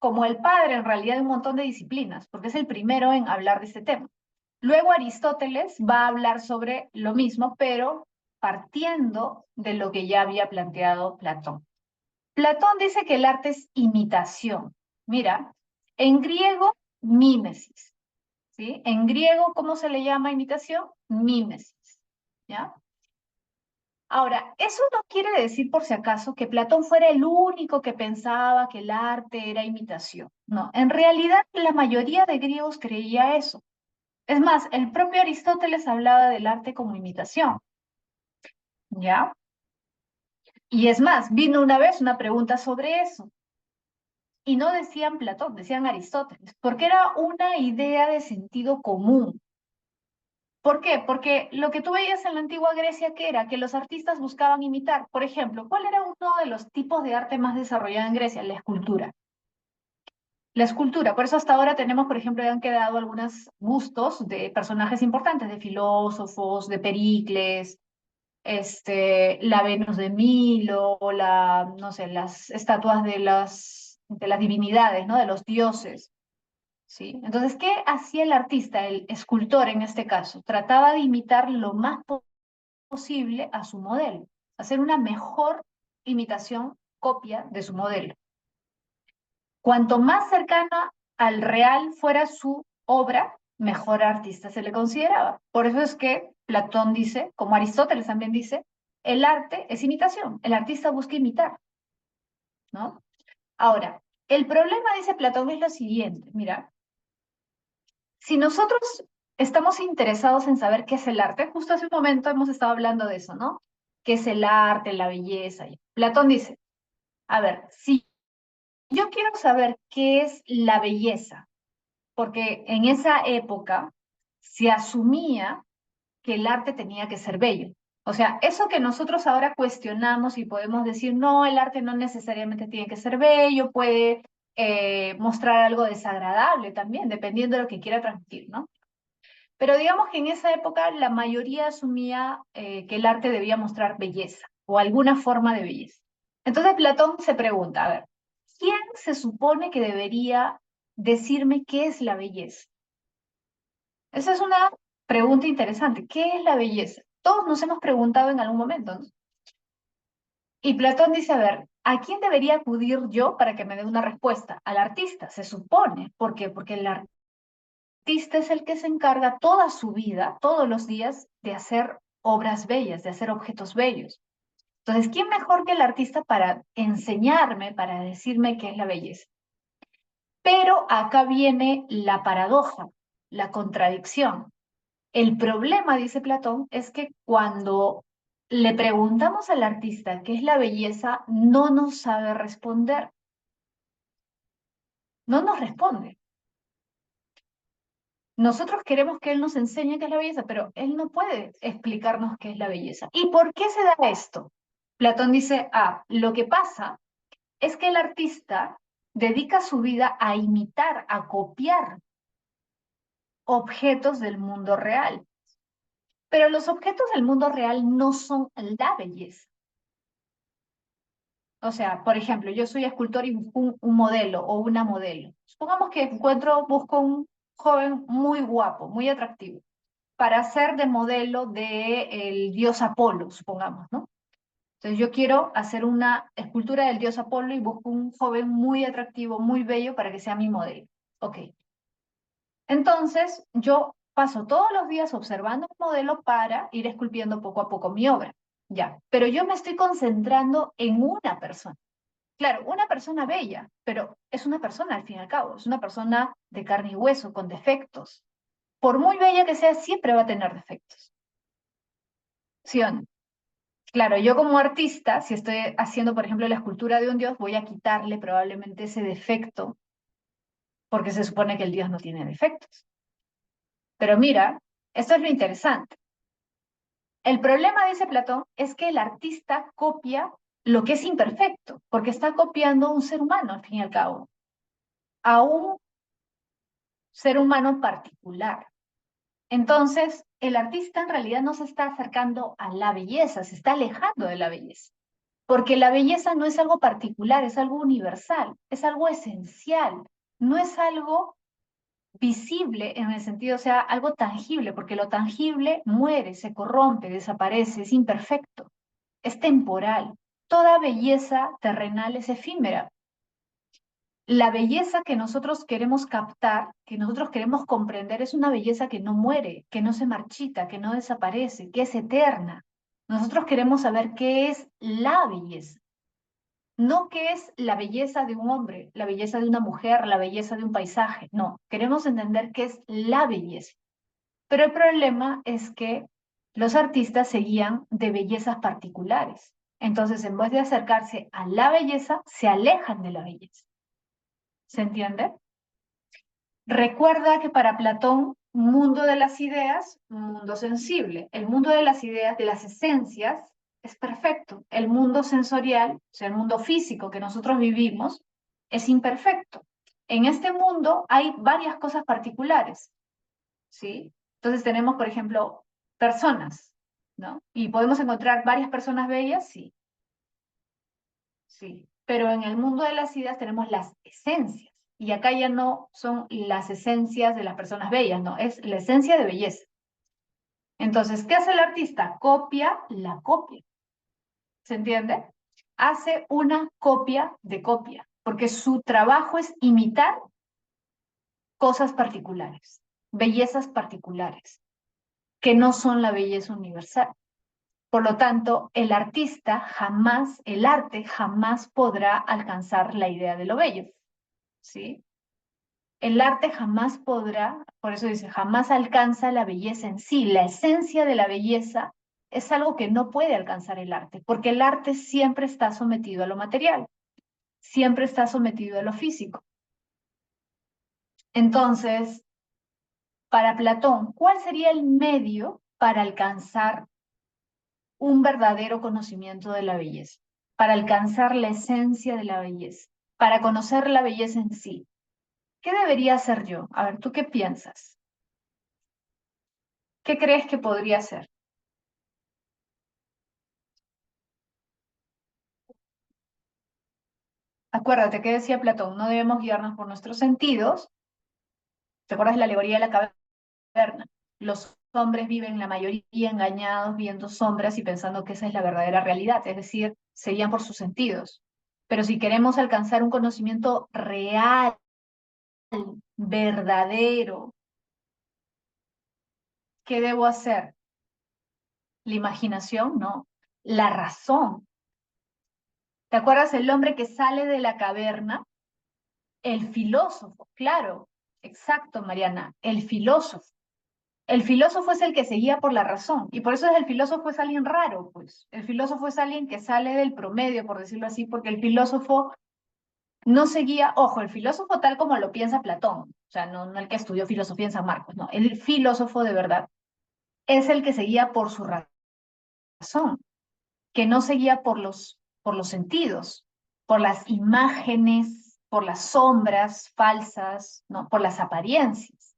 como el padre en realidad de un montón de disciplinas, porque es el primero en hablar de este tema. Luego Aristóteles va a hablar sobre lo mismo, pero partiendo de lo que ya había planteado Platón. Platón dice que el arte es imitación. Mira, en griego, mímesis. ¿Sí? En griego, ¿cómo se le llama imitación? Mímesis, ¿ya? Ahora, eso no quiere decir, por si acaso, que Platón fuera el único que pensaba que el arte era imitación. No, en realidad la mayoría de griegos creía eso. Es más, el propio Aristóteles hablaba del arte como imitación, ¿ya? Y es más, vino una vez una pregunta sobre eso. Y no decían Platón, decían Aristóteles, porque era una idea de sentido común. ¿Por qué? Porque lo que tú veías en la antigua Grecia, ¿qué era? Que los artistas buscaban imitar. Por ejemplo, ¿cuál era uno de los tipos de arte más desarrollado en Grecia? La escultura. La escultura. Por eso hasta ahora tenemos, por ejemplo, han quedado algunos bustos de personajes importantes, de filósofos, de Pericles, la Venus de Milo, no sé, las estatuas de las divinidades, ¿no? De los dioses. ¿Sí? Entonces, ¿qué hacía el artista, el escultor en este caso? Trataba de imitar lo más posible a su modelo, hacer una mejor imitación, copia de su modelo. Cuanto más cercana al real fuera su obra, mejor artista se le consideraba. Por eso es que Platón dice, como Aristóteles también dice, el arte es imitación, el artista busca imitar, ¿no? Ahora, el problema, dice Platón, es lo siguiente, mira, si nosotros estamos interesados en saber qué es el arte, justo hace un momento hemos estado hablando de eso, ¿no? ¿Qué es el arte, la belleza? Platón dice, a ver, si yo quiero saber qué es la belleza, porque en esa época se asumía que el arte tenía que ser bello. O sea, eso que nosotros ahora cuestionamos y podemos decir, no, el arte no necesariamente tiene que ser bello, puede mostrar algo desagradable también, dependiendo de lo que quiera transmitir, ¿no? Pero digamos que en esa época la mayoría asumía que el arte debía mostrar belleza o alguna forma de belleza. Entonces Platón se pregunta, a ver, ¿quién se supone que debería decirme qué es la belleza? Esa es una pregunta interesante. ¿Qué es la belleza? Todos nos hemos preguntado en algún momento, ¿no? Y Platón dice, a ver, ¿a quién debería acudir yo para que me dé una respuesta? Al artista, se supone. ¿Por qué? Porque el artista es el que se encarga toda su vida, todos los días, de hacer obras bellas, de hacer objetos bellos. Entonces, ¿quién mejor que el artista para enseñarme, para decirme qué es la belleza? Pero acá viene la paradoja, la contradicción. El problema, dice Platón, es que cuando le preguntamos al artista qué es la belleza, no nos sabe responder, no nos responde. Nosotros queremos que él nos enseñe qué es la belleza, pero él no puede explicarnos qué es la belleza. ¿Y por qué se da esto? Platón dice, lo que pasa es que el artista dedica su vida a imitar, a copiar objetos del mundo real. Pero los objetos del mundo real no son la belleza. O sea, por ejemplo, yo soy escultor y busco un modelo o una modelo. Supongamos que busco un joven muy guapo, muy atractivo, para hacer de modelo de el dios Apolo, supongamos, ¿no? Entonces yo quiero hacer una escultura del dios Apolo y busco un joven muy atractivo, muy bello para que sea mi modelo. Ok. Entonces yo paso todos los días observando el modelo para ir esculpiendo poco a poco mi obra. Ya, pero yo me estoy concentrando en una persona. Claro, una persona bella, pero es una persona al fin y al cabo, es una persona de carne y hueso, con defectos. Por muy bella que sea, siempre va a tener defectos. ¿Sí o no? Claro, yo como artista, si estoy haciendo, por ejemplo, la escultura de un dios, voy a quitarle probablemente ese defecto, porque se supone que el dios no tiene defectos. Pero mira, esto es lo interesante. El problema, dice Platón, es que el artista copia lo que es imperfecto, porque está copiando a un ser humano, al fin y al cabo, a un ser humano particular. Entonces, el artista en realidad no se está acercando a la belleza, se está alejando de la belleza, porque la belleza no es algo particular, es algo universal, es algo esencial, no es algo visible en el sentido, o sea, algo tangible, porque lo tangible muere, se corrompe, desaparece, es imperfecto, es temporal. Toda belleza terrenal es efímera. La belleza que nosotros queremos captar, que nosotros queremos comprender, es una belleza que no muere, que no se marchita, que no desaparece, que es eterna. Nosotros queremos saber qué es la belleza, no qué es la belleza de un hombre, la belleza de una mujer, la belleza de un paisaje. No, queremos entender qué es la belleza. Pero el problema es que los artistas seguían de bellezas particulares. Entonces, en vez de acercarse a la belleza, se alejan de la belleza. ¿Se entiende? Recuerda que para Platón, mundo de las ideas, mundo sensible. El mundo de las ideas, de las esencias, es perfecto. El mundo sensorial, o sea, el mundo físico que nosotros vivimos, es imperfecto. En este mundo hay varias cosas particulares, ¿sí? Entonces tenemos, por ejemplo, personas, ¿no? Y podemos encontrar varias personas bellas, sí, sí. Pero en el mundo de las ideas tenemos las esencias. Y acá ya no son las esencias de las personas bellas, no, es la esencia de belleza. Entonces, ¿qué hace el artista? Copia la copia. ¿Se entiende? Hace una copia de copia, porque su trabajo es imitar cosas particulares, bellezas particulares, que no son la belleza universal. Por lo tanto, el artista jamás, el arte jamás podrá alcanzar la idea de lo bello, ¿sí? El arte jamás podrá, por eso dice, jamás alcanza la belleza en sí. La esencia de la belleza es algo que no puede alcanzar el arte, porque el arte siempre está sometido a lo material, siempre está sometido a lo físico. Entonces, para Platón, ¿cuál sería el medio para alcanzar un verdadero conocimiento de la belleza, para alcanzar la esencia de la belleza, para conocer la belleza en sí. ¿Qué debería hacer yo? A ver, ¿tú qué piensas? ¿Qué crees que podría ser? Acuérdate que decía Platón, no debemos guiarnos por nuestros sentidos. ¿Te acuerdas de la alegoría de la caverna? Los hombres viven la mayoría engañados, viendo sombras y pensando que esa es la verdadera realidad, es decir, se guían por sus sentidos. Pero si queremos alcanzar un conocimiento real, verdadero, ¿qué debo hacer? ¿La imaginación? No. La razón. ¿Te acuerdas el hombre que sale de la caverna? El filósofo, claro, exacto, Mariana, el filósofo. El filósofo es el que se guía por la razón, y por eso el filósofo es alguien raro, pues. El filósofo es alguien que sale del promedio, por decirlo así, porque el filósofo no se guía, ojo, el filósofo tal como lo piensa Platón, o sea, no el que estudió filosofía en San Marcos, no, el filósofo de verdad es el que se guía por su razón, que no se guía por los sentidos, por las imágenes, por las sombras falsas, ¿no? Por las apariencias.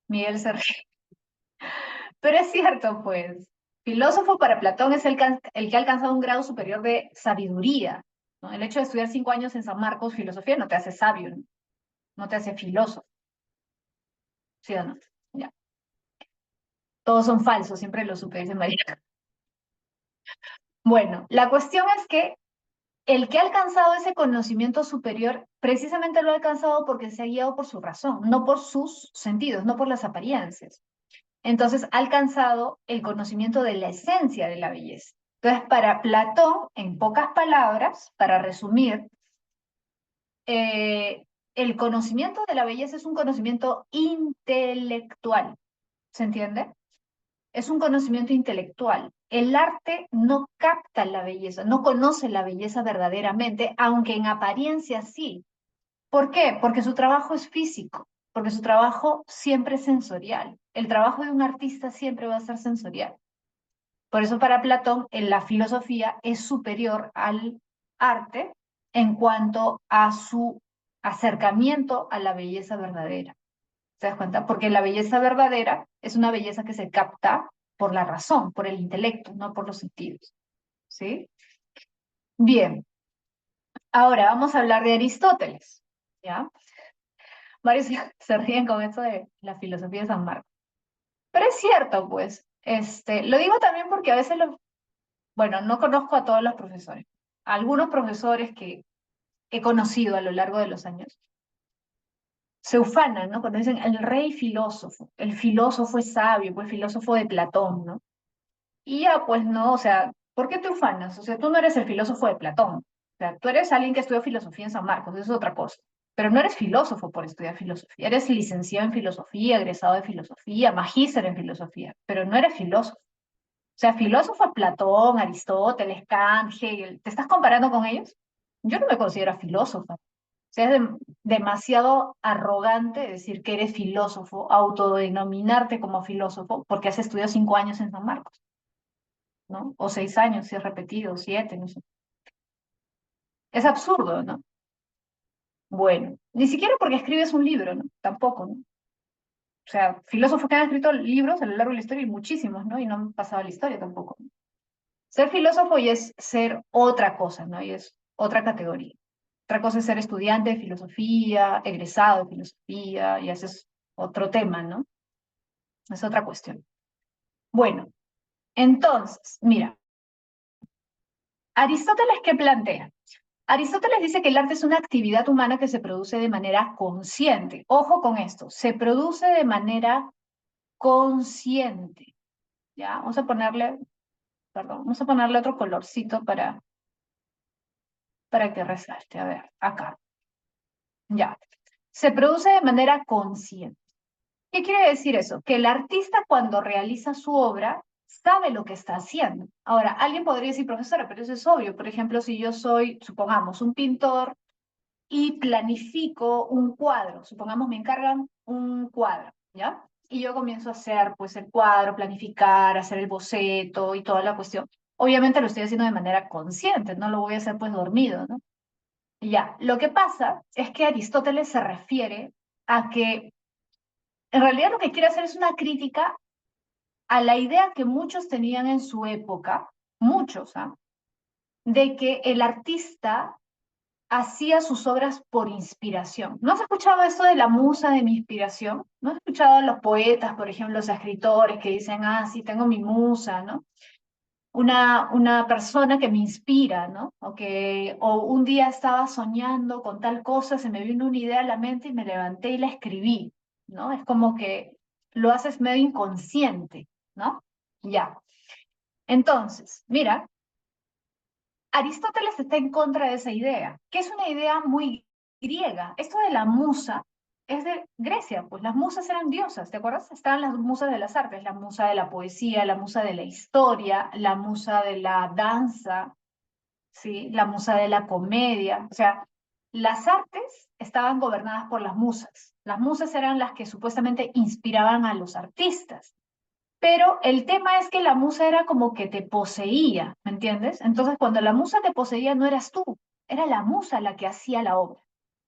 Miguel se ríe. Pero es cierto, pues. Filósofo para Platón es el que ha alcanzado un grado superior de sabiduría, ¿no? El hecho de estudiar 5 años en San Marcos filosofía no te hace sabio, ¿no? No te hace filósofo, ¿sí o no? Ya. Todos son falsos, siempre lo supe, dice María. Bueno, la cuestión es que el que ha alcanzado ese conocimiento superior, precisamente lo ha alcanzado porque se ha guiado por su razón, no por sus sentidos, no por las apariencias. Entonces ha alcanzado el conocimiento de la esencia de la belleza. Entonces, para Platón, en pocas palabras, para resumir, eh, el conocimiento de la belleza es un conocimiento intelectual, ¿se entiende? Es un conocimiento intelectual. El arte no capta la belleza, no conoce la belleza verdaderamente, aunque en apariencia sí. ¿Por qué? Porque su trabajo es físico, porque su trabajo siempre es sensorial. El trabajo de un artista siempre va a ser sensorial. Por eso para Platón la filosofía es superior al arte en cuanto a su acercamiento a la belleza verdadera. ¿Te das cuenta? Porque la belleza verdadera es una belleza que se capta por la razón, por el intelecto, no por los sentidos. ¿Sí? Bien, ahora vamos a hablar de Aristóteles. ¿Ya? Varios se ríen con esto de la filosofía de San Marcos. Pero es cierto, pues. Lo digo también porque a veces bueno, no conozco a todos los profesores. Algunos profesores que he conocido a lo largo de los años se ufanan, ¿no? Cuando dicen el rey filósofo, el filósofo es sabio, pues filósofo de Platón, ¿no? Y ya, pues no, o sea, ¿por qué te ufanas? O sea, tú no eres el filósofo de Platón. O sea, tú eres alguien que estudió filosofía en San Marcos, eso es otra cosa. Pero no eres filósofo por estudiar filosofía. Eres licenciado en filosofía, egresado de filosofía, magíster en filosofía, pero no eres filósofo. O sea, filósofos Platón, Aristóteles, Kant, Hegel, ¿te estás comparando con ellos? Yo no me considero filósofa. O sea, es demasiado arrogante decir que eres filósofo, autodenominarte como filósofo, porque has estudiado 5 años en San Marcos, ¿no? O 6 años, si has repetido, 7, no sé. Es absurdo, ¿no? Bueno, ni siquiera porque escribes un libro, ¿no? Tampoco, ¿no? O sea, filósofos que han escrito libros a lo largo de la historia y muchísimos, ¿no? Y no han pasado a la historia tampoco. Ser filósofo y es ser otra cosa, ¿no? Y es otra categoría. Otra cosa es ser estudiante de filosofía, egresado de filosofía, y ese es otro tema, ¿no? Es otra cuestión. Bueno, entonces, mira, Aristóteles, ¿qué plantea? Aristóteles dice que el arte es una actividad humana que se produce de manera consciente. Ojo con esto, se produce de manera consciente. ¿Ya? Vamos a ponerle otro colorcito para que resalte. A ver, acá. Ya. Se produce de manera consciente. ¿Qué quiere decir eso? Que el artista cuando realiza su obra sabe lo que está haciendo. Ahora, alguien podría decir, profesora, pero eso es obvio. Por ejemplo, si yo soy, supongamos, un pintor y planifico un cuadro, supongamos me encargan un cuadro, ¿ya? y yo comienzo a hacer pues el cuadro, planificar, hacer el boceto y toda la cuestión. Obviamente lo estoy haciendo de manera consciente, no lo voy a hacer pues dormido, ¿no? Y ya, lo que pasa es que Aristóteles se refiere a que en realidad lo que quiere hacer es una crítica a la idea que muchos tenían en su época, muchos, ¿ah? De que el artista hacía sus obras por inspiración. ¿No has escuchado esto de la musa de mi inspiración? ¿No has escuchado a los poetas, por ejemplo, los escritores que dicen, ah, sí, tengo mi musa, ¿no? Una persona que me inspira, ¿no? O un día estaba soñando con tal cosa, se me vino una idea a la mente y me levanté y la escribí, ¿no? Es como que lo haces medio inconsciente, ¿no? Ya. Entonces, mira, Aristóteles está en contra de esa idea, que es una idea muy griega. Esto de la musa es de Grecia, pues las musas eran diosas, ¿te acuerdas? Estaban las musas de las artes, la musa de la poesía, la musa de la historia, la musa de la danza, ¿sí? La musa de la comedia. O sea, las artes estaban gobernadas por las musas. Las musas eran las que supuestamente inspiraban a los artistas. Pero el tema es que la musa era como que te poseía, ¿me entiendes? Entonces, cuando la musa te poseía, no eras tú, era la musa la que hacía la obra,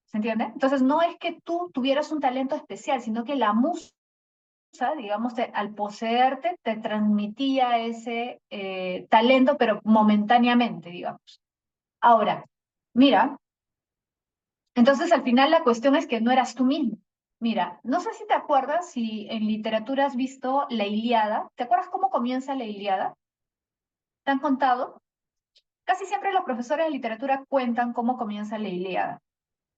¿se entiende? Entonces, no es que tú tuvieras un talento especial, sino que la musa, digamos, al poseerte, te transmitía ese talento, pero momentáneamente, digamos. Ahora, mira, entonces al final la cuestión es que no eras tú mismo. Mira, no sé si te acuerdas, si en literatura has visto la Ilíada. ¿Te acuerdas cómo comienza la Ilíada? ¿Te han contado? Casi siempre los profesores de literatura cuentan cómo comienza la Ilíada.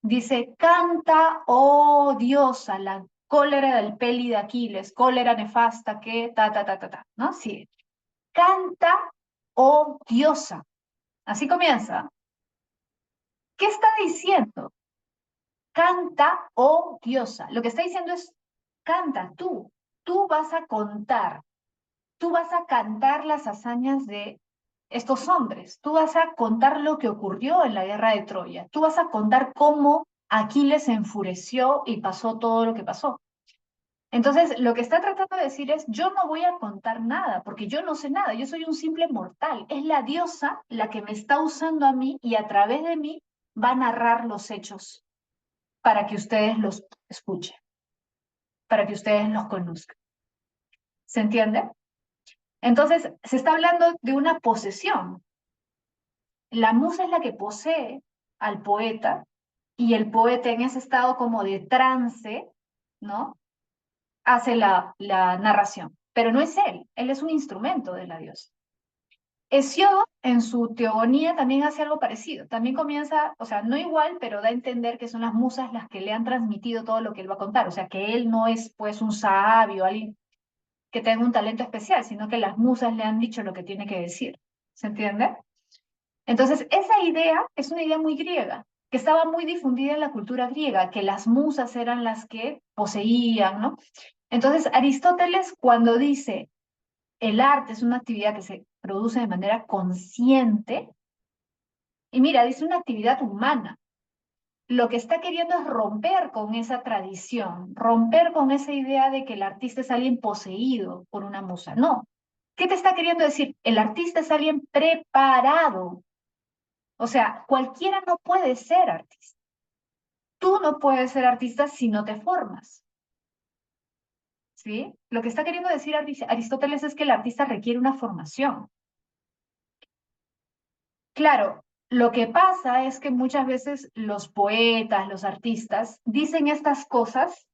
Dice, canta, oh diosa, la cólera del peli de Aquiles, cólera nefasta que ta, ¿no? Sí. Canta, oh diosa. Así comienza. ¿Qué está diciendo? Canta, oh diosa. Lo que está diciendo es, canta tú vas a contar, tú vas a cantar las hazañas de estos hombres, tú vas a contar lo que ocurrió en la guerra de Troya, tú vas a contar cómo Aquiles se enfureció y pasó todo lo que pasó. Entonces, lo que está tratando de decir es, yo no voy a contar nada, porque yo no sé nada, yo soy un simple mortal. Es la diosa la que me está usando a mí y a través de mí va a narrar los hechos para que ustedes los escuchen, para que ustedes los conozcan. ¿Se entiende? Entonces, se está hablando de una posesión. La musa es la que posee al poeta y el poeta en ese estado como de trance, ¿no? Hace la narración. Pero no es él es un instrumento de la diosa. Hesíodo, en su Teogonía, también hace algo parecido. También comienza, o sea, no igual, pero da a entender que son las musas las que le han transmitido todo lo que él va a contar. O sea, que él no es pues un sabio, alguien que tenga un talento especial, sino que las musas le han dicho lo que tiene que decir. ¿Se entiende? Entonces, esa idea es una idea muy griega, que estaba muy difundida en la cultura griega, que las musas eran las que poseían, ¿no? Entonces, Aristóteles, cuando dice el arte es una actividad que se produce de manera consciente, y mira, dice una actividad humana, lo que está queriendo es romper con esa tradición, romper con esa idea de que el artista es alguien poseído por una musa. No. ¿Qué te está queriendo decir? El artista es alguien preparado. O sea, cualquiera no puede ser artista. Tú no puedes ser artista si no te formas. ¿Sí? Lo que está queriendo decir Aristóteles es que el artista requiere una formación. Claro, lo que pasa es que muchas veces los poetas, los artistas, dicen estas cosas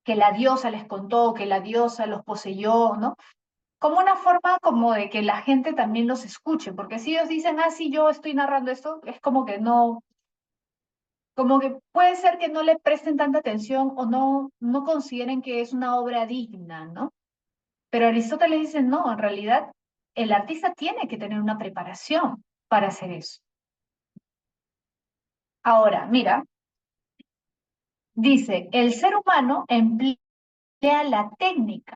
que la diosa les contó, que la diosa los poseyó, ¿no? Como una forma como de que la gente también los escuche, porque si ellos dicen, ah, sí, yo estoy narrando esto, es como que no, como que puede ser que no le presten tanta atención o no consideren que es una obra digna, ¿no? Pero Aristóteles dice, no, en realidad el artista tiene que tener una preparación para hacer eso. Ahora, mira, dice, el ser humano emplea la técnica,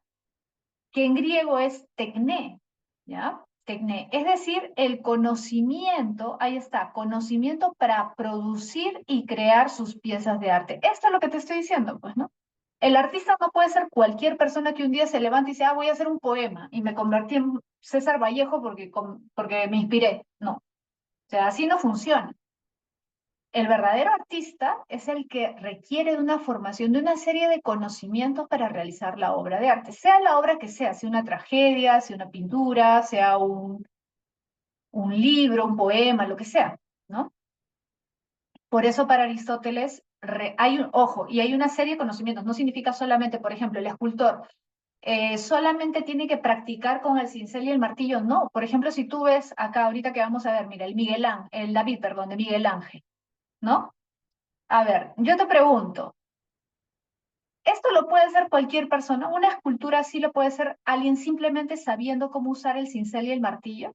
que en griego es tecné, ¿ya? Tecné, es decir, el conocimiento, ahí está, conocimiento para producir y crear sus piezas de arte. Esto es lo que te estoy diciendo, pues, ¿no? El artista no puede ser cualquier persona que un día se levante y dice, ah, voy a hacer un poema y me convertí en César Vallejo porque me inspiré. No, o sea, así no funciona. El verdadero artista es el que requiere de una formación, de una serie de conocimientos para realizar la obra de arte, sea la obra que sea una tragedia, sea una pintura, sea un libro, un poema, lo que sea, ¿no? Por eso para Aristóteles hay un, ojo, y hay una serie de conocimientos, no significa solamente, por ejemplo, el escultor solamente tiene que practicar con el cincel y el martillo, no. Por ejemplo, si tú ves acá ahorita que vamos a ver, mira, el David, perdón, de Miguel Ángel, ¿no? A ver, yo te pregunto, ¿esto lo puede hacer cualquier persona? ¿Una escultura así lo puede hacer alguien simplemente sabiendo cómo usar el cincel y el martillo?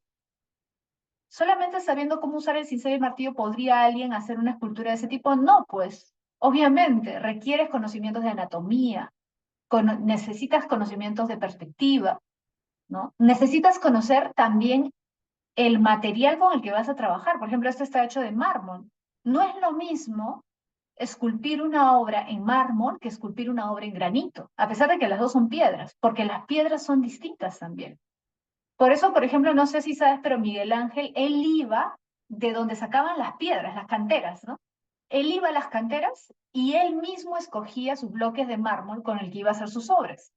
¿Solamente sabiendo cómo usar el cincel y el martillo podría alguien hacer una escultura de ese tipo? No, pues, obviamente, requieres conocimientos de anatomía, necesitas conocimientos de perspectiva, ¿no? Necesitas conocer también el material con el que vas a trabajar. Por ejemplo, esto está hecho de mármol. No es lo mismo esculpir una obra en mármol que esculpir una obra en granito, a pesar de que las dos son piedras, porque las piedras son distintas también. Por eso, por ejemplo, no sé si sabes, pero Miguel Ángel, él iba de donde sacaban las piedras, las canteras, ¿no? Él iba a las canteras y él mismo escogía sus bloques de mármol con el que iba a hacer sus obras.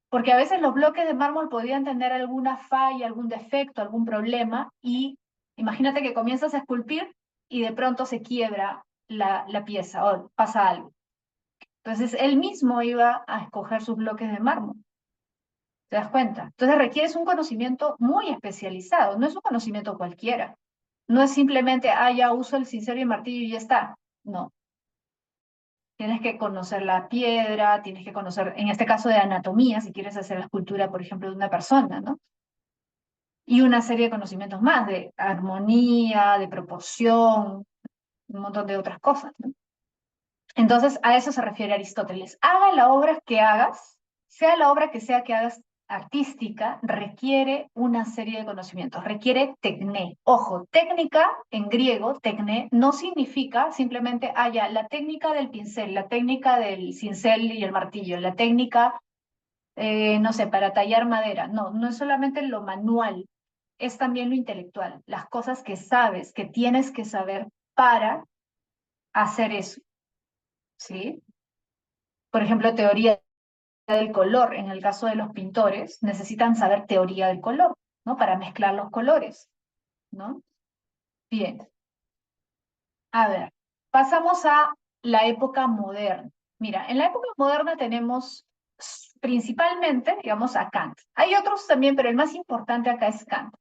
Porque a veces los bloques de mármol podían tener alguna falla, algún defecto, algún problema, y imagínate que comienzas a esculpir y de pronto se quiebra la pieza o pasa algo. Entonces él mismo iba a escoger sus bloques de mármol. ¿Te das cuenta? Entonces requieres un conocimiento muy especializado, no es un conocimiento cualquiera. No es simplemente, ah, ya uso el cincel y el martillo y ya está. No. Tienes que conocer la piedra, tienes que conocer, en este caso de anatomía, si quieres hacer la escultura, por ejemplo, de una persona, ¿no? Y una serie de conocimientos más, de armonía, de proporción, un montón de otras cosas, ¿no? Entonces, a eso se refiere Aristóteles. Haga la obra que hagas, sea la obra que sea que hagas artística, requiere una serie de conocimientos, requiere tecné. Ojo, técnica en griego, tecné, no significa simplemente, ya, la técnica del pincel, la técnica del cincel y el martillo, la técnica, no sé, para tallar madera. No, no es solamente lo manual, es también lo intelectual, las cosas que sabes, que tienes que saber para hacer eso, ¿sí? Por ejemplo, teoría del color. En el caso de los pintores, necesitan saber teoría del color, ¿no? Para mezclar los colores, ¿no? Bien, a ver, pasamos a la época moderna. Mira, en la época moderna tenemos principalmente, digamos, a Kant. Hay otros también, pero el más importante acá es Kant.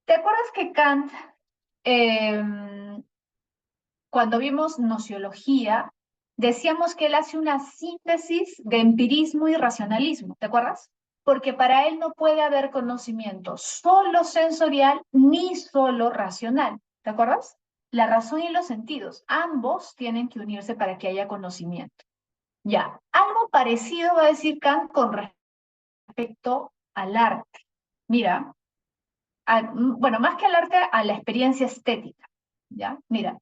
¿Te acuerdas que Kant, eh, cuando vimos nociología, decíamos que él hace una síntesis de empirismo y racionalismo? ¿Te acuerdas? Porque para él no puede haber conocimiento solo sensorial ni solo racional. ¿Te acuerdas? La razón y los sentidos, ambos tienen que unirse para que haya conocimiento. Ya, algo parecido va a decir Kant con respecto al arte. Mira, bueno, más que al arte, a la experiencia estética. ¿Ya? Mira,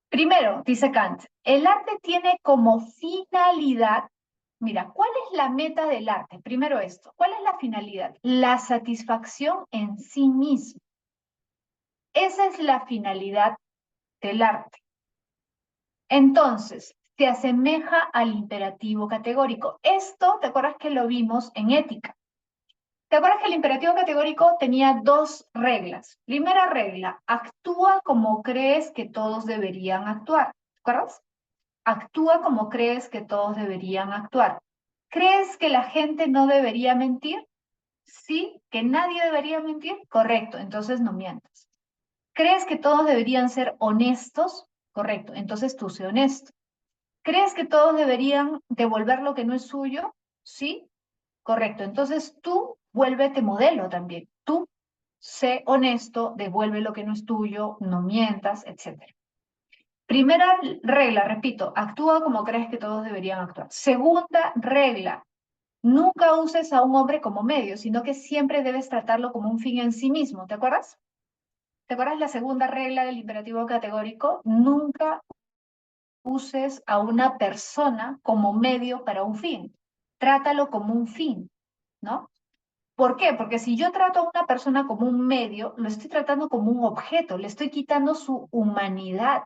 primero, dice Kant, el arte tiene como finalidad, mira, ¿cuál es la meta del arte? Primero esto, ¿cuál es la finalidad? La satisfacción en sí mismo. Esa es la finalidad del arte. Entonces, se asemeja al imperativo categórico. Esto, ¿te acuerdas que lo vimos en ética? ¿Te acuerdas que el imperativo categórico tenía dos reglas? Primera regla, actúa como crees que todos deberían actuar. ¿Te acuerdas? Actúa como crees que todos deberían actuar. ¿Crees que la gente no debería mentir? Sí, que nadie debería mentir. Correcto, entonces no mientas. ¿Crees que todos deberían ser honestos? Correcto, entonces tú sé honesto. ¿Crees que todos deberían devolver lo que no es suyo? Sí, correcto, entonces tú vuélvete modelo también. Tú sé honesto, devuelve lo que no es tuyo, no mientas, etc. Primera regla, repito, actúa como crees que todos deberían actuar. Segunda regla, nunca uses a un hombre como medio, sino que siempre debes tratarlo como un fin en sí mismo. ¿Te acuerdas? ¿Te acuerdas la segunda regla del imperativo categórico? Nunca uses a una persona como medio para un fin. Trátalo como un fin, ¿no? ¿Por qué? Porque si yo trato a una persona como un medio, lo estoy tratando como un objeto, le estoy quitando su humanidad,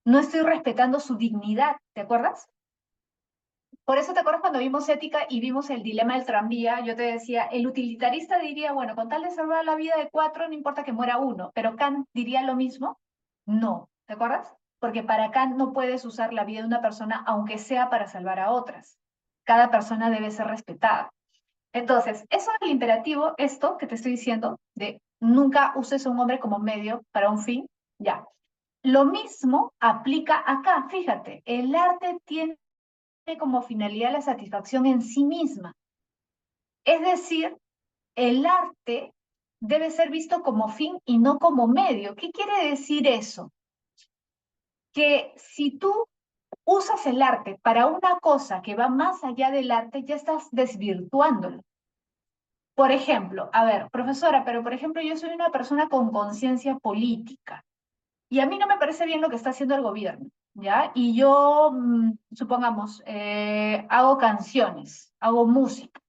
no estoy respetando su dignidad, ¿te acuerdas? Por eso te acuerdas cuando vimos ética y vimos el dilema del tranvía, yo te decía, el utilitarista diría, bueno, con tal de salvar la vida de cuatro, no importa que muera uno, pero Kant diría lo mismo. No, ¿te acuerdas? Porque para Kant no puedes usar la vida de una persona aunque sea para salvar a otras. Cada persona debe ser respetada. Entonces, eso es el imperativo, esto que te estoy diciendo, de nunca uses a un hombre como medio para un fin, ya. Lo mismo aplica acá, fíjate, el arte tiene como finalidad la satisfacción en sí misma. Es decir, el arte debe ser visto como fin y no como medio. ¿Qué quiere decir eso? Que si tú usas el arte para una cosa que va más allá del arte, ya estás desvirtuándolo. Por ejemplo, a ver, profesora, pero por ejemplo yo soy una persona con conciencia política y a mí no me parece bien lo que está haciendo el gobierno, ¿ya? Y yo, supongamos, hago canciones, hago música.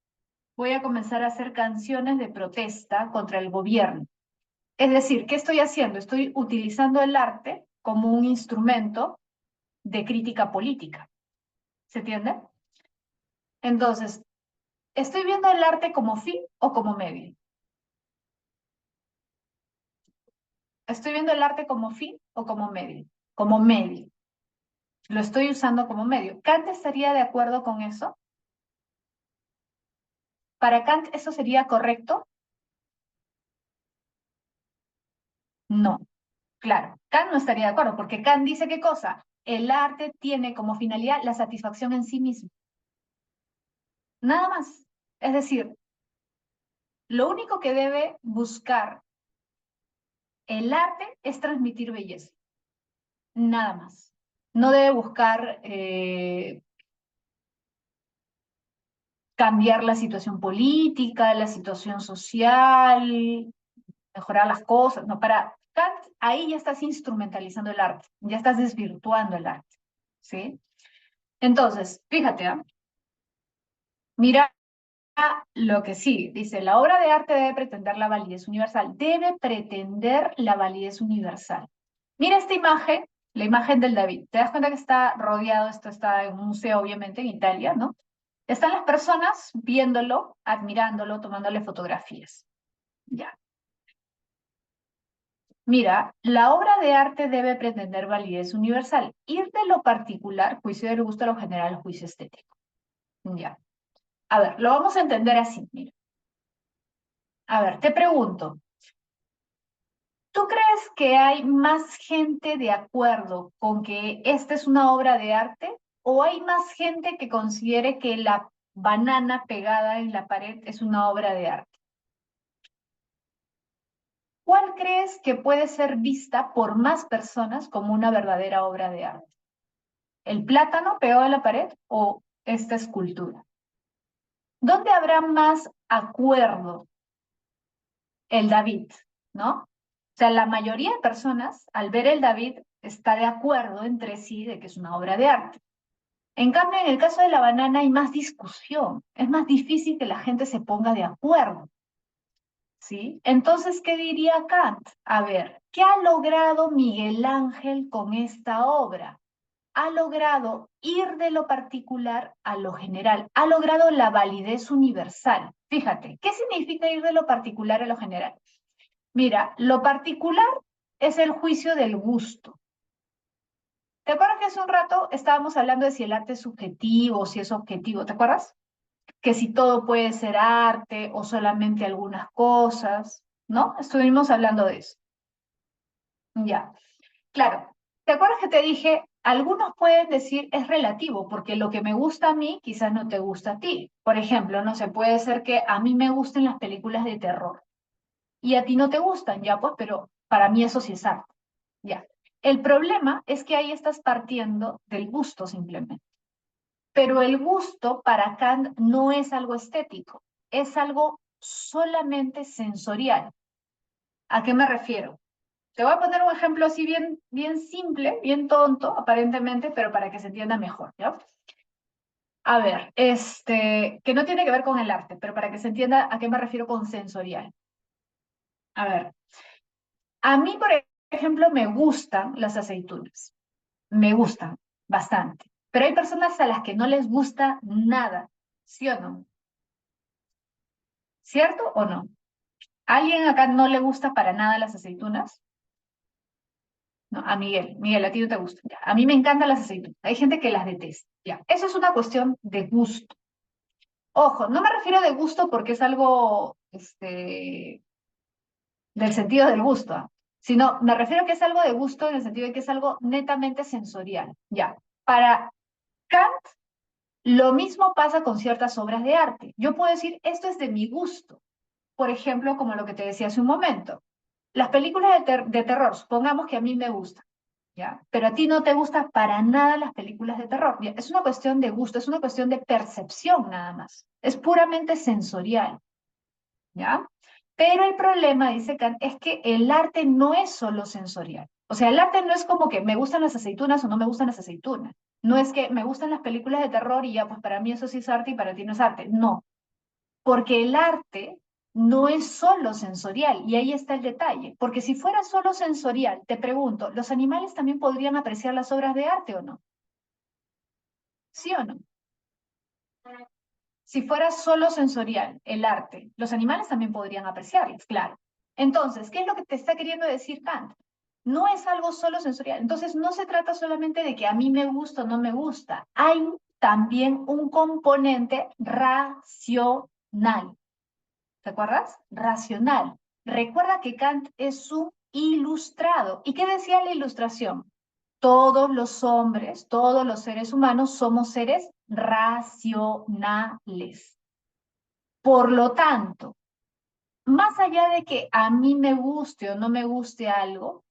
Voy a comenzar a hacer canciones de protesta contra el gobierno. Es decir, ¿qué estoy haciendo? Estoy utilizando el arte como un instrumento de crítica política. ¿Se entiende? Entonces, ¿estoy viendo el arte como fin o como medio? ¿Estoy viendo el arte como fin o como medio? Como medio. Lo estoy usando como medio. ¿Kant estaría de acuerdo con eso? ¿Para Kant eso sería correcto? No. Claro, Kant no estaría de acuerdo, porque Kant dice qué cosa, el arte tiene como finalidad la satisfacción en sí mismo, nada más. Es decir, lo único que debe buscar el arte es transmitir belleza, nada más. No debe buscar cambiar la situación política, la situación social, mejorar las cosas. No, para Kant ahí ya estás instrumentalizando el arte, ya estás desvirtuando el arte, ¿sí? Entonces, fíjate, ¿ah? Mira lo que sí, dice, la obra de arte debe pretender la validez universal, debe pretender la validez universal. Mira esta imagen, la imagen del David. ¿Te das cuenta que está rodeado, esto está en un museo, obviamente, en Italia, ¿no? Están las personas viéndolo, admirándolo, tomándole fotografías. Ya. Mira, la obra de arte debe pretender validez universal, ir de lo particular, juicio del gusto, a lo general, juicio estético. Ya. A ver, lo vamos a entender así, mira. A ver, te pregunto, ¿tú crees que hay más gente de acuerdo con que esta es una obra de arte? ¿O hay más gente que considere que la banana pegada en la pared es una obra de arte? ¿Cuál crees que puede ser vista por más personas como una verdadera obra de arte? ¿El plátano pegado en la pared o esta escultura? ¿Dónde habrá más acuerdo? El David, ¿no? O sea, la mayoría de personas, al ver el David, está de acuerdo entre sí de que es una obra de arte. En cambio, en el caso de la banana hay más discusión, es más difícil que la gente se ponga de acuerdo, ¿sí? Entonces, ¿qué diría Kant? A ver, ¿qué ha logrado Miguel Ángel con esta obra? Ha logrado ir de lo particular a lo general, ha logrado la validez universal. Fíjate, ¿qué significa ir de lo particular a lo general? Mira, lo particular es el juicio del gusto. ¿Te acuerdas que hace un rato estábamos hablando de si el arte es subjetivo o si es objetivo? ¿Te acuerdas? Que si todo puede ser arte o solamente algunas cosas, ¿no? Estuvimos hablando de eso. Ya, claro. ¿Te acuerdas que te dije, algunos pueden decir es relativo, porque lo que me gusta a mí quizás no te gusta a ti? Por ejemplo, no sé, puede ser que a mí me gusten las películas de terror y a ti no te gustan, ya pues, pero para mí eso sí es arte. Ya. El problema es que ahí estás partiendo del gusto simplemente. Pero el gusto para Kant no es algo estético, es algo solamente sensorial. ¿A qué me refiero? Te voy a poner un ejemplo así bien simple, bien tonto, aparentemente, pero para que se entienda mejor, ¿ya? A ver, que no tiene que ver con el arte, pero para que se entienda a qué me refiero con sensorial. A ver, a mí, por ejemplo, me gustan las aceitunas. Me gustan bastante. Pero hay personas a las que no les gusta nada, ¿sí o no? ¿Cierto o no? ¿A alguien acá no le gusta para nada las aceitunas? No, a Miguel. Miguel, a ti no te gustan. Ya. A mí me encantan las aceitunas. Hay gente que las detesta. Ya. Eso es una cuestión de gusto. Ojo, no me refiero de gusto porque es algo, del sentido del gusto, ¿ah? Sino me refiero que es algo de gusto en el sentido de que es algo netamente sensorial. Ya. Para Kant, lo mismo pasa con ciertas obras de arte. Yo puedo decir, esto es de mi gusto. Por ejemplo, como lo que te decía hace un momento. Las películas de terror, supongamos que a mí me gustan, ¿ya? Pero a ti no te gustan para nada las películas de terror. ¿Ya? Es una cuestión de gusto, es una cuestión de percepción nada más. Es puramente sensorial, ¿ya? Pero el problema, dice Kant, es que el arte no es solo sensorial. O sea, el arte no es como que me gustan las aceitunas o no me gustan las aceitunas. No es que me gustan las películas de terror y ya, pues para mí eso sí es arte y para ti no es arte. No, porque el arte no es solo sensorial, y ahí está el detalle. Porque si fuera solo sensorial, te pregunto, ¿los animales también podrían apreciar las obras de arte o no? ¿Sí o no? Si fuera solo sensorial el arte, los animales también podrían apreciarlas, claro. Entonces, ¿qué es lo que te está queriendo decir Kant? No es algo solo sensorial. Entonces, no se trata solamente de que a mí me gusta o no me gusta. Hay también un componente racional. ¿Te acuerdas? Racional. Recuerda que Kant es un ilustrado. ¿Y qué decía la ilustración? Todos los hombres, todos los seres humanos somos seres racionales. Por lo tanto, más allá de que a mí me guste o no me guste algo,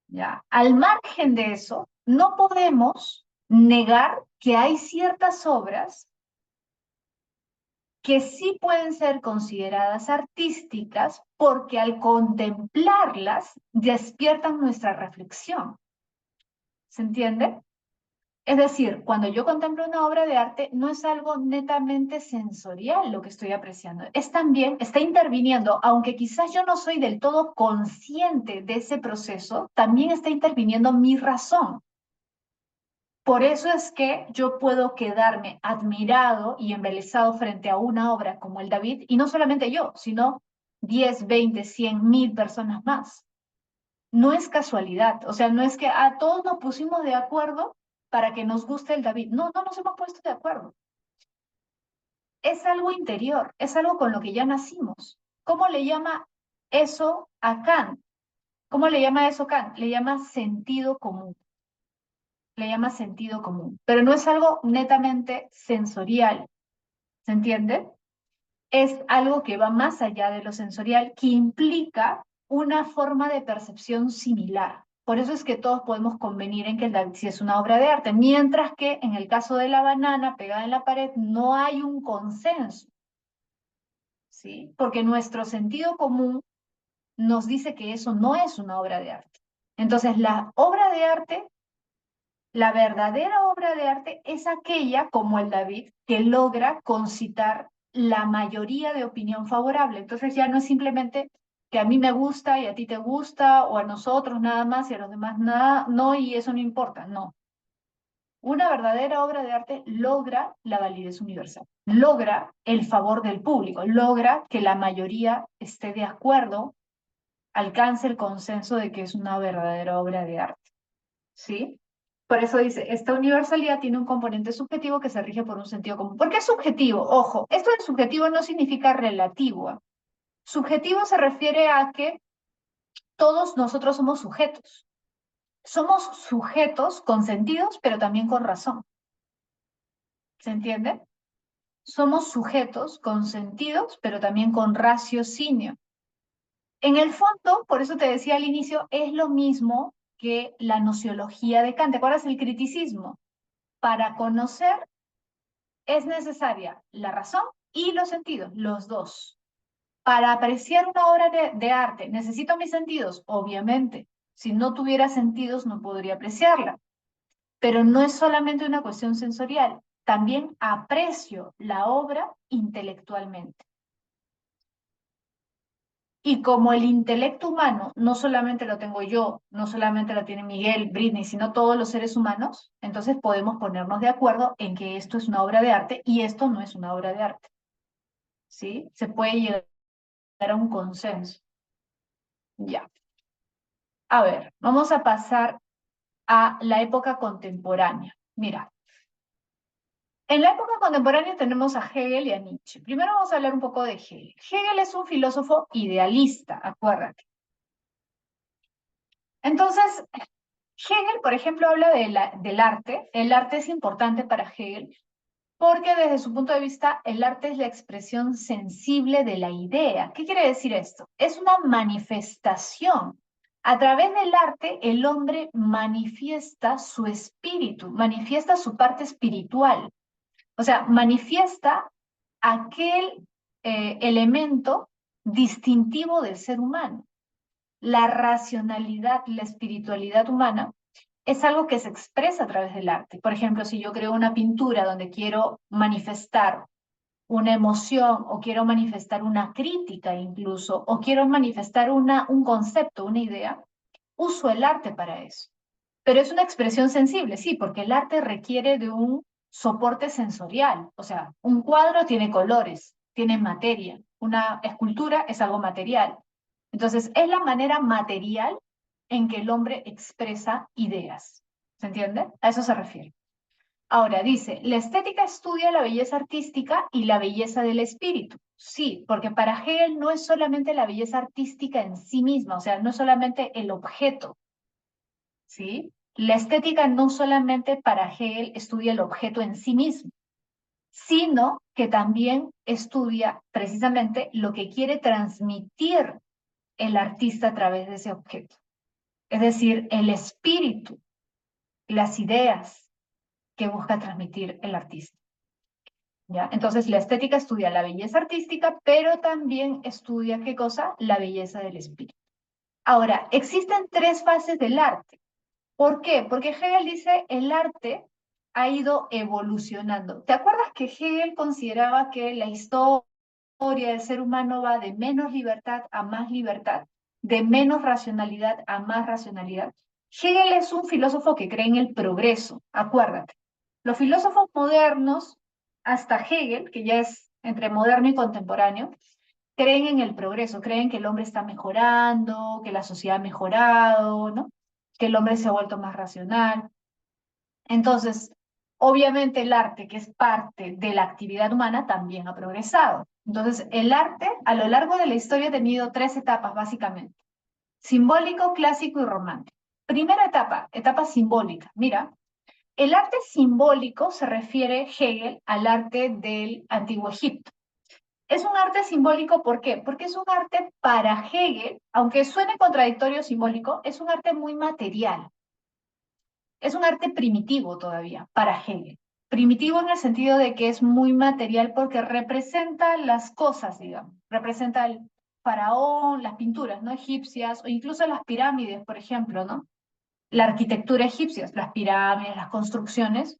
¿ya? Al margen de eso, no podemos negar que hay ciertas obras que sí pueden ser consideradas artísticas porque al contemplarlas despiertan nuestra reflexión. ¿Se entiende? Es decir, cuando yo contemplo una obra de arte, no es algo netamente sensorial lo que estoy apreciando. Es también, está interviniendo, aunque quizás yo no soy del todo consciente de ese proceso, también está interviniendo mi razón. Por eso es que yo puedo quedarme admirado y embelesado frente a una obra como el David, y no solamente yo, sino 10, 20, 100, 1000 personas más. No es casualidad, o sea, no es que a todos nos pusimos de acuerdo para que nos guste el David. No, no nos hemos puesto de acuerdo. Es algo interior, es algo con lo que ya nacimos. ¿Cómo le llama eso a Kant? ¿Cómo le llama eso Kant? Le llama sentido común. Le llama sentido común, pero no es algo netamente sensorial, ¿se entiende? Es algo que va más allá de lo sensorial, que implica una forma de percepción similar. Por eso es que todos podemos convenir en que el Da Vinci es una obra de arte, mientras que en el caso de la banana pegada en la pared no hay un consenso, ¿sí? Porque nuestro sentido común nos dice que eso no es una obra de arte. Entonces, la obra de arte, la verdadera obra de arte es aquella, como el David, que logra concitar la mayoría de opinión favorable. Entonces ya no es simplemente que a mí me gusta y a ti te gusta, o a nosotros nada más y a los demás nada, no, y eso no importa, no. Una verdadera obra de arte logra la validez universal, logra el favor del público, logra que la mayoría esté de acuerdo, alcance el consenso de que es una verdadera obra de arte. ¿Sí? Por eso dice, esta universalidad tiene un componente subjetivo que se rige por un sentido común. ¿Por qué subjetivo? Ojo, esto de subjetivo no significa relativo. ¿Eh? Subjetivo se refiere a que todos nosotros somos sujetos. Somos sujetos con sentidos, pero también con razón. ¿Se entiende? Somos sujetos con sentidos, pero también con raciocinio. En el fondo, por eso te decía al inicio, es lo mismo que la nociología de Kant. ¿Te acuerdas el criticismo? Para conocer es necesaria la razón y los sentidos, los dos. Para apreciar una obra de arte, ¿necesito mis sentidos? Obviamente. Si no tuviera sentidos, no podría apreciarla. Pero no es solamente una cuestión sensorial, también aprecio la obra intelectualmente. Y como el intelecto humano no solamente lo tengo yo, no solamente lo tiene Miguel, Britney, sino todos los seres humanos, entonces podemos ponernos de acuerdo en que esto es una obra de arte y esto no es una obra de arte. ¿Sí? Se puede llegar a un consenso. Ya. A ver, vamos a pasar a la época contemporánea. Mira, en la época contemporánea tenemos a Hegel y a Nietzsche. Primero vamos a hablar un poco de Hegel. Hegel es un filósofo idealista, acuérdate. Entonces, Hegel, por ejemplo, habla del arte. El arte es importante para Hegel porque desde su punto de vista el arte es la expresión sensible de la idea. ¿Qué quiere decir esto? Es una manifestación. A través del arte el hombre manifiesta su espíritu, manifiesta su parte espiritual. O sea, manifiesta aquel elemento distintivo del ser humano. La racionalidad, la espiritualidad humana es algo que se expresa a través del arte. Por ejemplo, si yo creo una pintura donde quiero manifestar una emoción o quiero manifestar una crítica incluso, o quiero manifestar un concepto, una idea, uso el arte para eso. Pero es una expresión sensible, sí, porque el arte requiere de un soporte sensorial. O sea, un cuadro tiene colores, tiene materia. Una escultura es algo material. Entonces, es la manera material en que el hombre expresa ideas. ¿Se entiende? A eso se refiere. Ahora dice, la estética estudia la belleza artística y la belleza del espíritu. Sí, porque para Hegel no es solamente la belleza artística en sí misma, o sea, no es solamente el objeto, ¿sí? La estética no solamente para Hegel estudia el objeto en sí mismo, sino que también estudia precisamente lo que quiere transmitir el artista a través de ese objeto. Es decir, el espíritu, las ideas que busca transmitir el artista. ¿Ya? Entonces, la estética estudia la belleza artística, pero también estudia, ¿qué cosa? La belleza del espíritu. Ahora, existen tres fases del arte. ¿Por qué? Porque Hegel dice el arte ha ido evolucionando. ¿Te acuerdas que Hegel consideraba que la historia del ser humano va de menos libertad a más libertad, de menos racionalidad a más racionalidad? Hegel es un filósofo que cree en el progreso, acuérdate. Los filósofos modernos, hasta Hegel, que ya es entre moderno y contemporáneo, creen en el progreso, creen que el hombre está mejorando, que la sociedad ha mejorado, ¿no? Que el hombre se ha vuelto más racional. Entonces, obviamente el arte, que es parte de la actividad humana, también ha progresado. Entonces, el arte a lo largo de la historia ha tenido tres etapas, básicamente. Simbólico, clásico y romántico. Primera etapa, etapa simbólica. Mira, el arte simbólico se refiere Hegel al arte del Antiguo Egipto. Es un arte simbólico, ¿por qué? Porque es un arte para Hegel, aunque suene contradictorio simbólico, es un arte muy material. Es un arte primitivo todavía para Hegel. Primitivo en el sentido de que es muy material porque representa las cosas, digamos. Representa el faraón, las pinturas, ¿no? Egipcias, o incluso las pirámides, por ejemplo, ¿no? La arquitectura egipcia, las pirámides, las construcciones,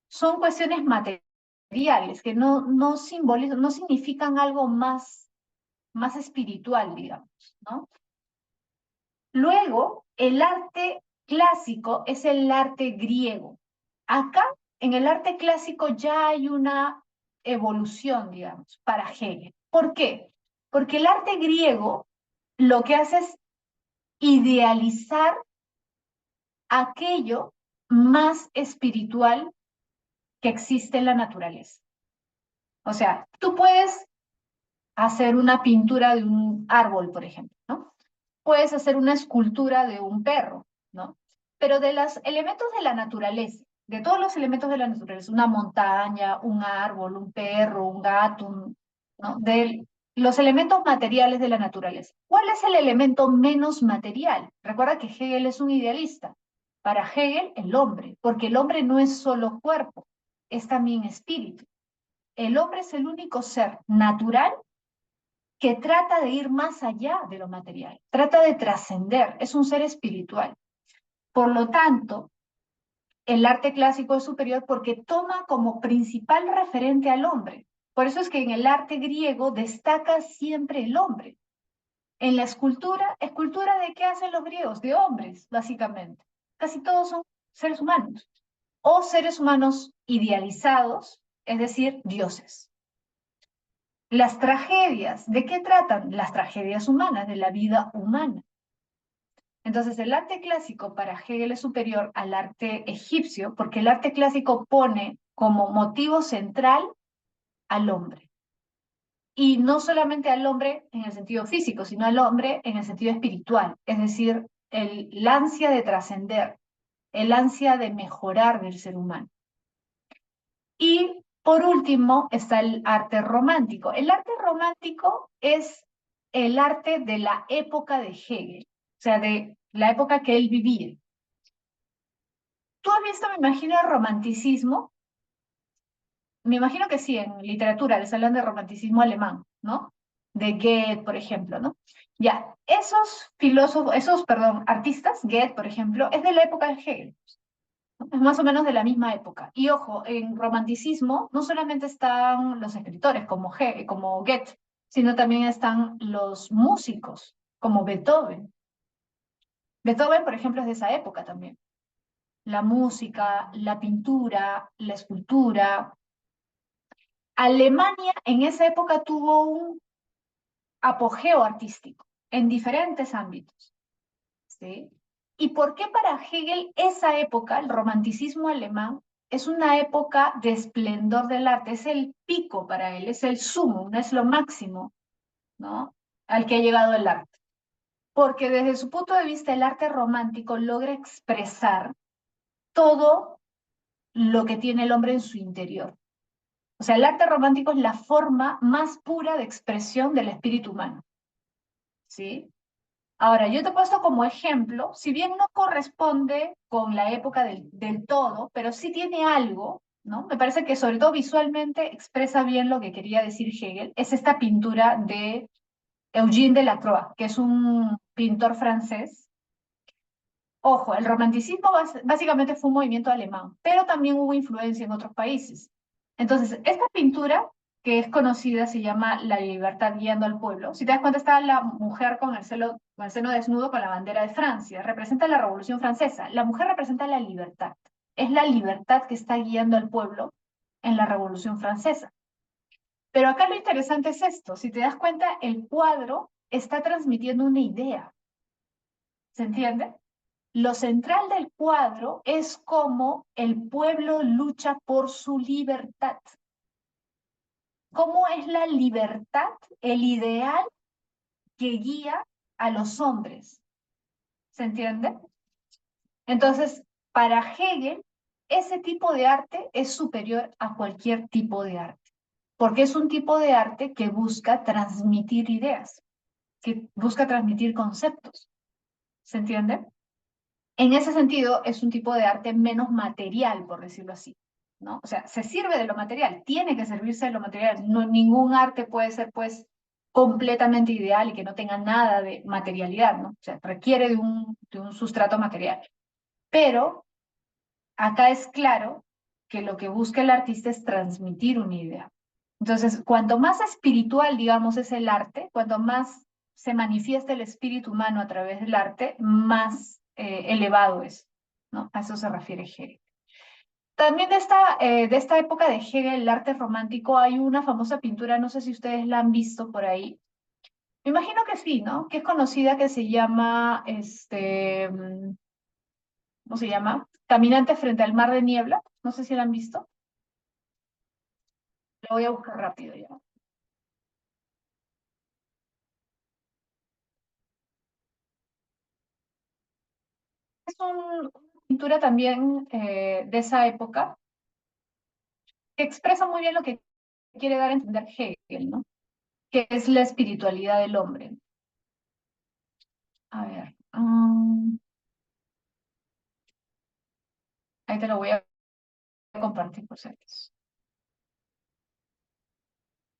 son cuestiones materiales que no simbolizan, no significan algo más espiritual, digamos, ¿no? Luego, el arte clásico es el arte griego. Acá, en el arte clásico ya hay una evolución, digamos, para Hegel. ¿Por qué? Porque el arte griego lo que hace es idealizar aquello más espiritual que existe en la naturaleza. O sea, tú puedes hacer una pintura de un árbol, por ejemplo, ¿no? Puedes hacer una escultura de un perro, ¿no? Pero de los elementos de la naturaleza, de todos los elementos de la naturaleza, una montaña, un árbol, un perro, un gato, ¿no? De los elementos materiales de la naturaleza. ¿Cuál es el elemento menos material? Recuerda que Hegel es un idealista. Para Hegel, el hombre, porque el hombre no es solo cuerpo, es también espíritu. El hombre es el único ser natural que trata de ir más allá de lo material, trata de trascender, es un ser espiritual. Por lo tanto, el arte clásico es superior porque toma como principal referente al hombre. Por eso es que en el arte griego destaca siempre el hombre. En la escultura ¿de qué hacen los griegos? De hombres, básicamente. Casi todos son seres humanos o seres humanos idealizados, es decir, dioses. Las tragedias, ¿de qué tratan? Las tragedias humanas, de la vida humana. Entonces, el arte clásico para Hegel es superior al arte egipcio porque el arte clásico pone como motivo central al hombre. Y no solamente al hombre en el sentido físico, sino al hombre en el sentido espiritual, es decir, el ansia de trascender, el ansia de mejorar del ser humano. Y por último está el arte romántico. El arte romántico es el arte de la época de Hegel, o sea, de la época que él vivía. ¿Tú has visto, me imagino, el romanticismo? Me imagino que sí, en literatura les hablan de romanticismo alemán, ¿no? De Goethe, por ejemplo, ¿no? Ya, esos filósofos, perdón, artistas, Goethe, por ejemplo, es de la época de Hegel, ¿no? Es más o menos de la misma época. Y ojo, en romanticismo no solamente están los escritores como, como Goethe, sino también están los músicos, como Beethoven. Beethoven, por ejemplo, es de esa época también. La música, la pintura, la escultura. Alemania en esa época tuvo un apogeo artístico en diferentes ámbitos, ¿sí? ¿Y por qué para Hegel esa época, el romanticismo alemán, es una época de esplendor del arte? Es el pico para él, es el sumo, no es lo máximo, ¿no? Al que ha llegado el arte. Porque desde su punto de vista el arte romántico logra expresar todo lo que tiene el hombre en su interior. O sea, el arte romántico es la forma más pura de expresión del espíritu humano, ¿sí? Ahora, yo te he puesto como ejemplo, si bien no corresponde con la época del todo, pero sí tiene algo, ¿no? Me parece que sobre todo visualmente expresa bien lo que quería decir Hegel, es esta pintura de Eugène Delacroix, que es un pintor francés. Ojo, el romanticismo básicamente fue un movimiento alemán, pero también hubo influencia en otros países. Entonces, esta pintura, que es conocida, se llama La libertad guiando al pueblo. Si te das cuenta, está la mujer con el seno desnudo con la bandera de Francia. Representa la Revolución Francesa. La mujer representa la libertad. Es la libertad que está guiando al pueblo en la Revolución Francesa. Pero acá lo interesante es esto. Si te das cuenta, el cuadro está transmitiendo una idea. ¿Se entiende? Lo central del cuadro es cómo el pueblo lucha por su libertad. ¿Cómo es la libertad, el ideal que guía a los hombres? ¿Se entiende? Entonces, para Hegel, ese tipo de arte es superior a cualquier tipo de arte, porque es un tipo de arte que busca transmitir ideas, que busca transmitir conceptos. ¿Se entiende? En ese sentido, es un tipo de arte menos material, por decirlo así, ¿no? O sea, se sirve de lo material, tiene que servirse de lo material. No, ningún arte puede ser, pues, completamente ideal y que no tenga nada de materialidad, ¿no? O sea, requiere de un sustrato material. Pero acá es claro que lo que busca el artista es transmitir una idea. Entonces, cuanto más espiritual, digamos, es el arte, cuanto más se manifiesta el espíritu humano a través del arte, más elevado es, ¿no? A eso se refiere Hegel. También de esta época de Hegel, el arte romántico, hay una famosa pintura, no sé si ustedes la han visto por ahí. Me imagino que sí, ¿no? Que es conocida, que se llama, ¿cómo se llama? Caminante frente al mar de niebla. No sé si la han visto. La voy a buscar rápido ya. Es una pintura también de esa época que expresa muy bien lo que quiere dar a entender Hegel, ¿no? Que es la espiritualidad del hombre. A ver, ahí te lo voy a compartir por si acaso.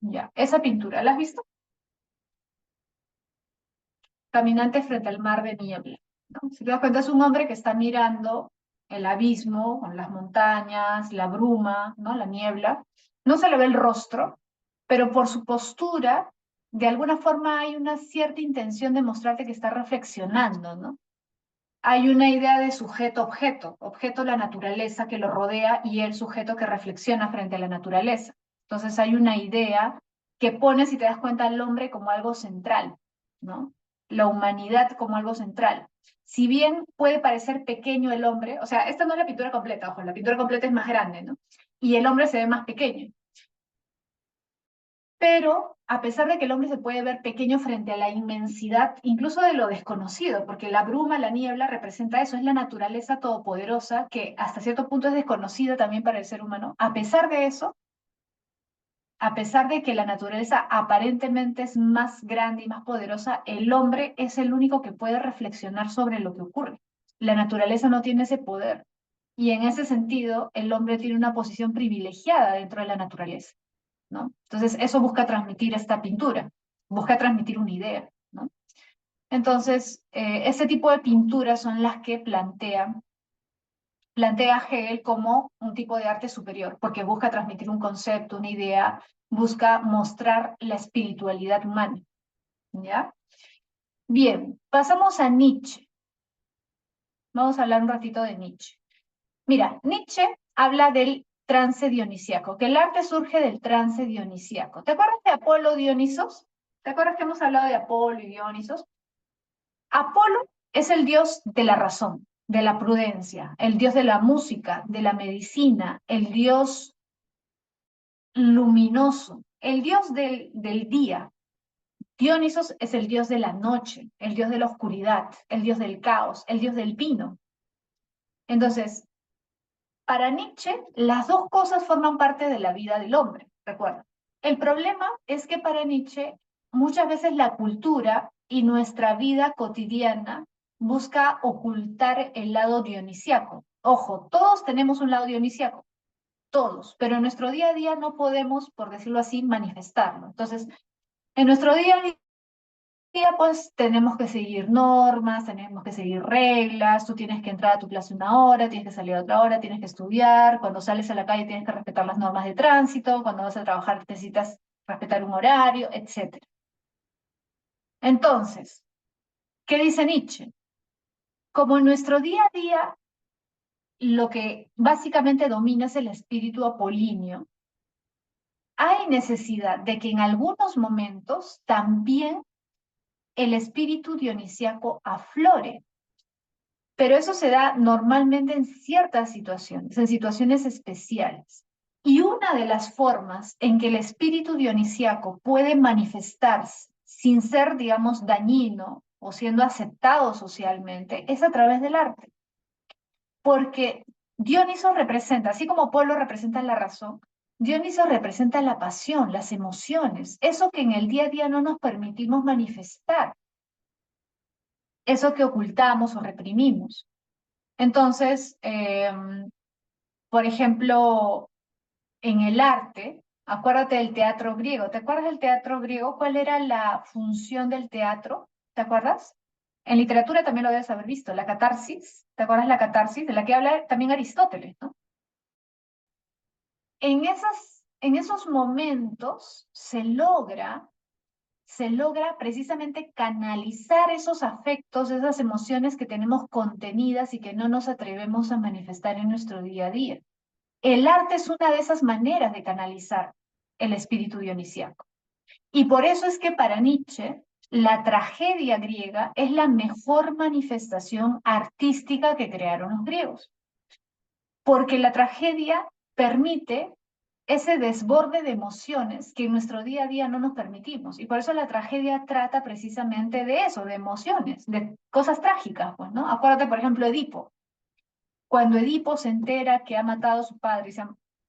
Ya, esa pintura, ¿la has visto? caminante frente al mar de niebla, ¿no? Si te das cuenta, es un hombre que está mirando el abismo, con las montañas, la bruma, ¿no? La niebla. No se le ve el rostro, pero por su postura, de alguna forma hay una cierta intención de mostrarte que está reflexionando, ¿no? Hay una idea de sujeto-objeto, objeto la naturaleza que lo rodea y el sujeto que reflexiona frente a la naturaleza. Entonces hay una idea que pone, si te das cuenta, al hombre como algo central, ¿no? La humanidad como algo central. Si bien puede parecer pequeño el hombre, o sea, esta no es la pintura completa, ojo, la pintura completa es más grande, ¿no? Y el hombre se ve más pequeño. Pero a pesar de que el hombre se puede ver pequeño frente a la inmensidad, incluso de lo desconocido, porque la bruma, la niebla representa eso, es la naturaleza todopoderosa que hasta cierto punto es desconocida también para el ser humano. A pesar de eso, a pesar de que la naturaleza aparentemente es más grande y más poderosa, el hombre es el único que puede reflexionar sobre lo que ocurre. La naturaleza no tiene ese poder. Y en ese sentido, el hombre tiene una posición privilegiada dentro de la naturaleza, ¿no? Entonces, eso busca transmitir esta pintura, busca transmitir una idea, ¿no? Entonces, ese tipo de pinturas son las que plantea Hegel como un tipo de arte superior, porque busca transmitir un concepto, una idea, busca mostrar la espiritualidad humana, ¿ya? Bien, pasamos a Nietzsche. Vamos a hablar un ratito de Nietzsche. Mira, Nietzsche habla del trance dionisíaco, que el arte surge del trance dionisíaco. ¿Te acuerdas de Apolo Dionisos? ¿Te acuerdas que hemos hablado de Apolo y Dionisos? Apolo es el dios de la razón, de la prudencia, el dios de la música, de la medicina, el dios luminoso, el dios del día. Dionisos es el dios de la noche, el dios de la oscuridad, el dios del caos, el dios del vino. Entonces, para Nietzsche, las dos cosas forman parte de la vida del hombre, recuerda. El problema es que para Nietzsche muchas veces la cultura y nuestra vida cotidiana busca ocultar el lado dionisiaco. Ojo, todos tenemos un lado dionisiaco, todos, pero en nuestro día a día no podemos, por decirlo así, manifestarlo. Entonces, en nuestro día a día, pues tenemos que seguir normas, tenemos que seguir reglas, tú tienes que entrar a tu clase una hora, tienes que salir a otra hora, tienes que estudiar, cuando sales a la calle tienes que respetar las normas de tránsito, cuando vas a trabajar necesitas respetar un horario, etc. Entonces, ¿qué dice Nietzsche? Como en nuestro día a día lo que básicamente domina es el espíritu apolíneo, hay necesidad de que en algunos momentos también el espíritu dionisíaco aflore. Pero eso se da normalmente en ciertas situaciones, en situaciones especiales. Y una de las formas en que el espíritu dionisíaco puede manifestarse sin ser, digamos, dañino o siendo aceptado socialmente es a través del arte. Porque Dioniso representa, así como Polo representa la razón, Dioniso representa la pasión, las emociones, eso que en el día a día no nos permitimos manifestar, eso que ocultamos o reprimimos. Entonces, por ejemplo, en el arte, acuérdate del teatro griego. ¿Te acuerdas del teatro griego? ¿Cuál era la función del teatro? ¿Te acuerdas? En literatura también lo debes haber visto, la catarsis. ¿Te acuerdas la catarsis? De la que habla también Aristóteles, ¿no? En esos momentos se logra precisamente canalizar esos afectos, esas emociones que tenemos contenidas y que no nos atrevemos a manifestar en nuestro día a día. El arte es una de esas maneras de canalizar el espíritu dionisíaco. Y por eso es que para Nietzsche la tragedia griega es la mejor manifestación artística que crearon los griegos, porque la tragedia permite ese desborde de emociones que en nuestro día a día no nos permitimos. Y por eso la tragedia trata precisamente de eso, de emociones, de cosas trágicas, pues, ¿no? Acuérdate, por ejemplo, Edipo. Cuando Edipo se entera que ha matado a su padre y se ha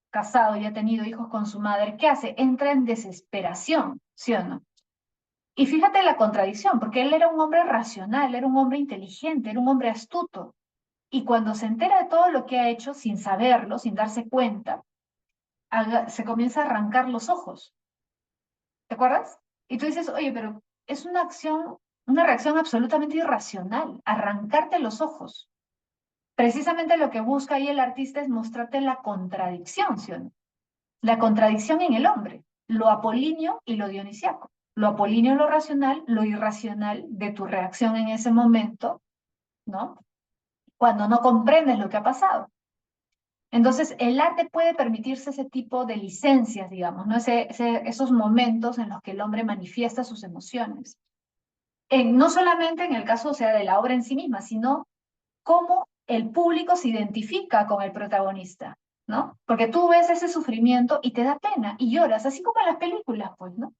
casado y ha tenido hijos con su madre, ¿qué hace? Entra en desesperación, ¿sí o no? Y fíjate la contradicción, porque él era un hombre racional, era un hombre inteligente, era un hombre astuto. Y cuando se entera de todo lo que ha hecho, sin saberlo, sin darse cuenta, se comienza a arrancar los ojos. ¿Te acuerdas? Y tú dices, oye, pero es una acción Una reacción absolutamente irracional, arrancarte los ojos. Precisamente lo que busca ahí el artista es mostrarte la contradicción, ¿sí o no? La contradicción en el hombre, lo apolíneo y lo dionisiaco. Lo apolíneo, lo racional, lo irracional de tu reacción en ese momento, ¿no? Cuando no comprendes lo que ha pasado. Entonces, el arte puede permitirse ese tipo de licencias, digamos, ¿no? Esos momentos en los que el hombre manifiesta sus emociones. No solamente en el caso, o sea, de la obra en sí misma, sino cómo el público se identifica con el protagonista, ¿no? Porque tú ves ese sufrimiento y te da pena y lloras, así como en las películas, pues, ¿no?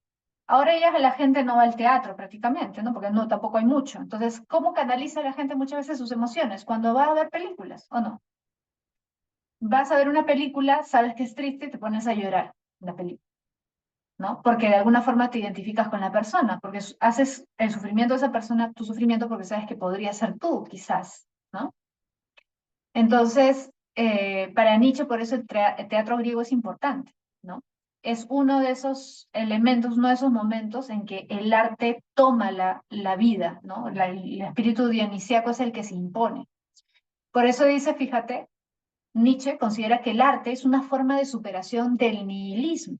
Ahora ya la gente no va al teatro prácticamente, ¿no? Porque no, tampoco hay mucho. Entonces, ¿cómo canaliza la gente muchas veces sus emociones? Cuando va a ver películas, ¿o no? Vas a ver una película, sabes que es triste y te pones a llorar en la película, ¿no? Porque de alguna forma te identificas con la persona, porque haces el sufrimiento de esa persona tu sufrimiento porque sabes que podría ser tú, quizás, ¿no? Entonces, para Nietzsche, por eso el teatro griego es importante, ¿no? Es uno de esos elementos, uno de esos momentos en que el arte toma la vida, ¿no? El espíritu dionisíaco es el que se impone. Por eso dice, fíjate, Nietzsche considera que el arte es una forma de superación del nihilismo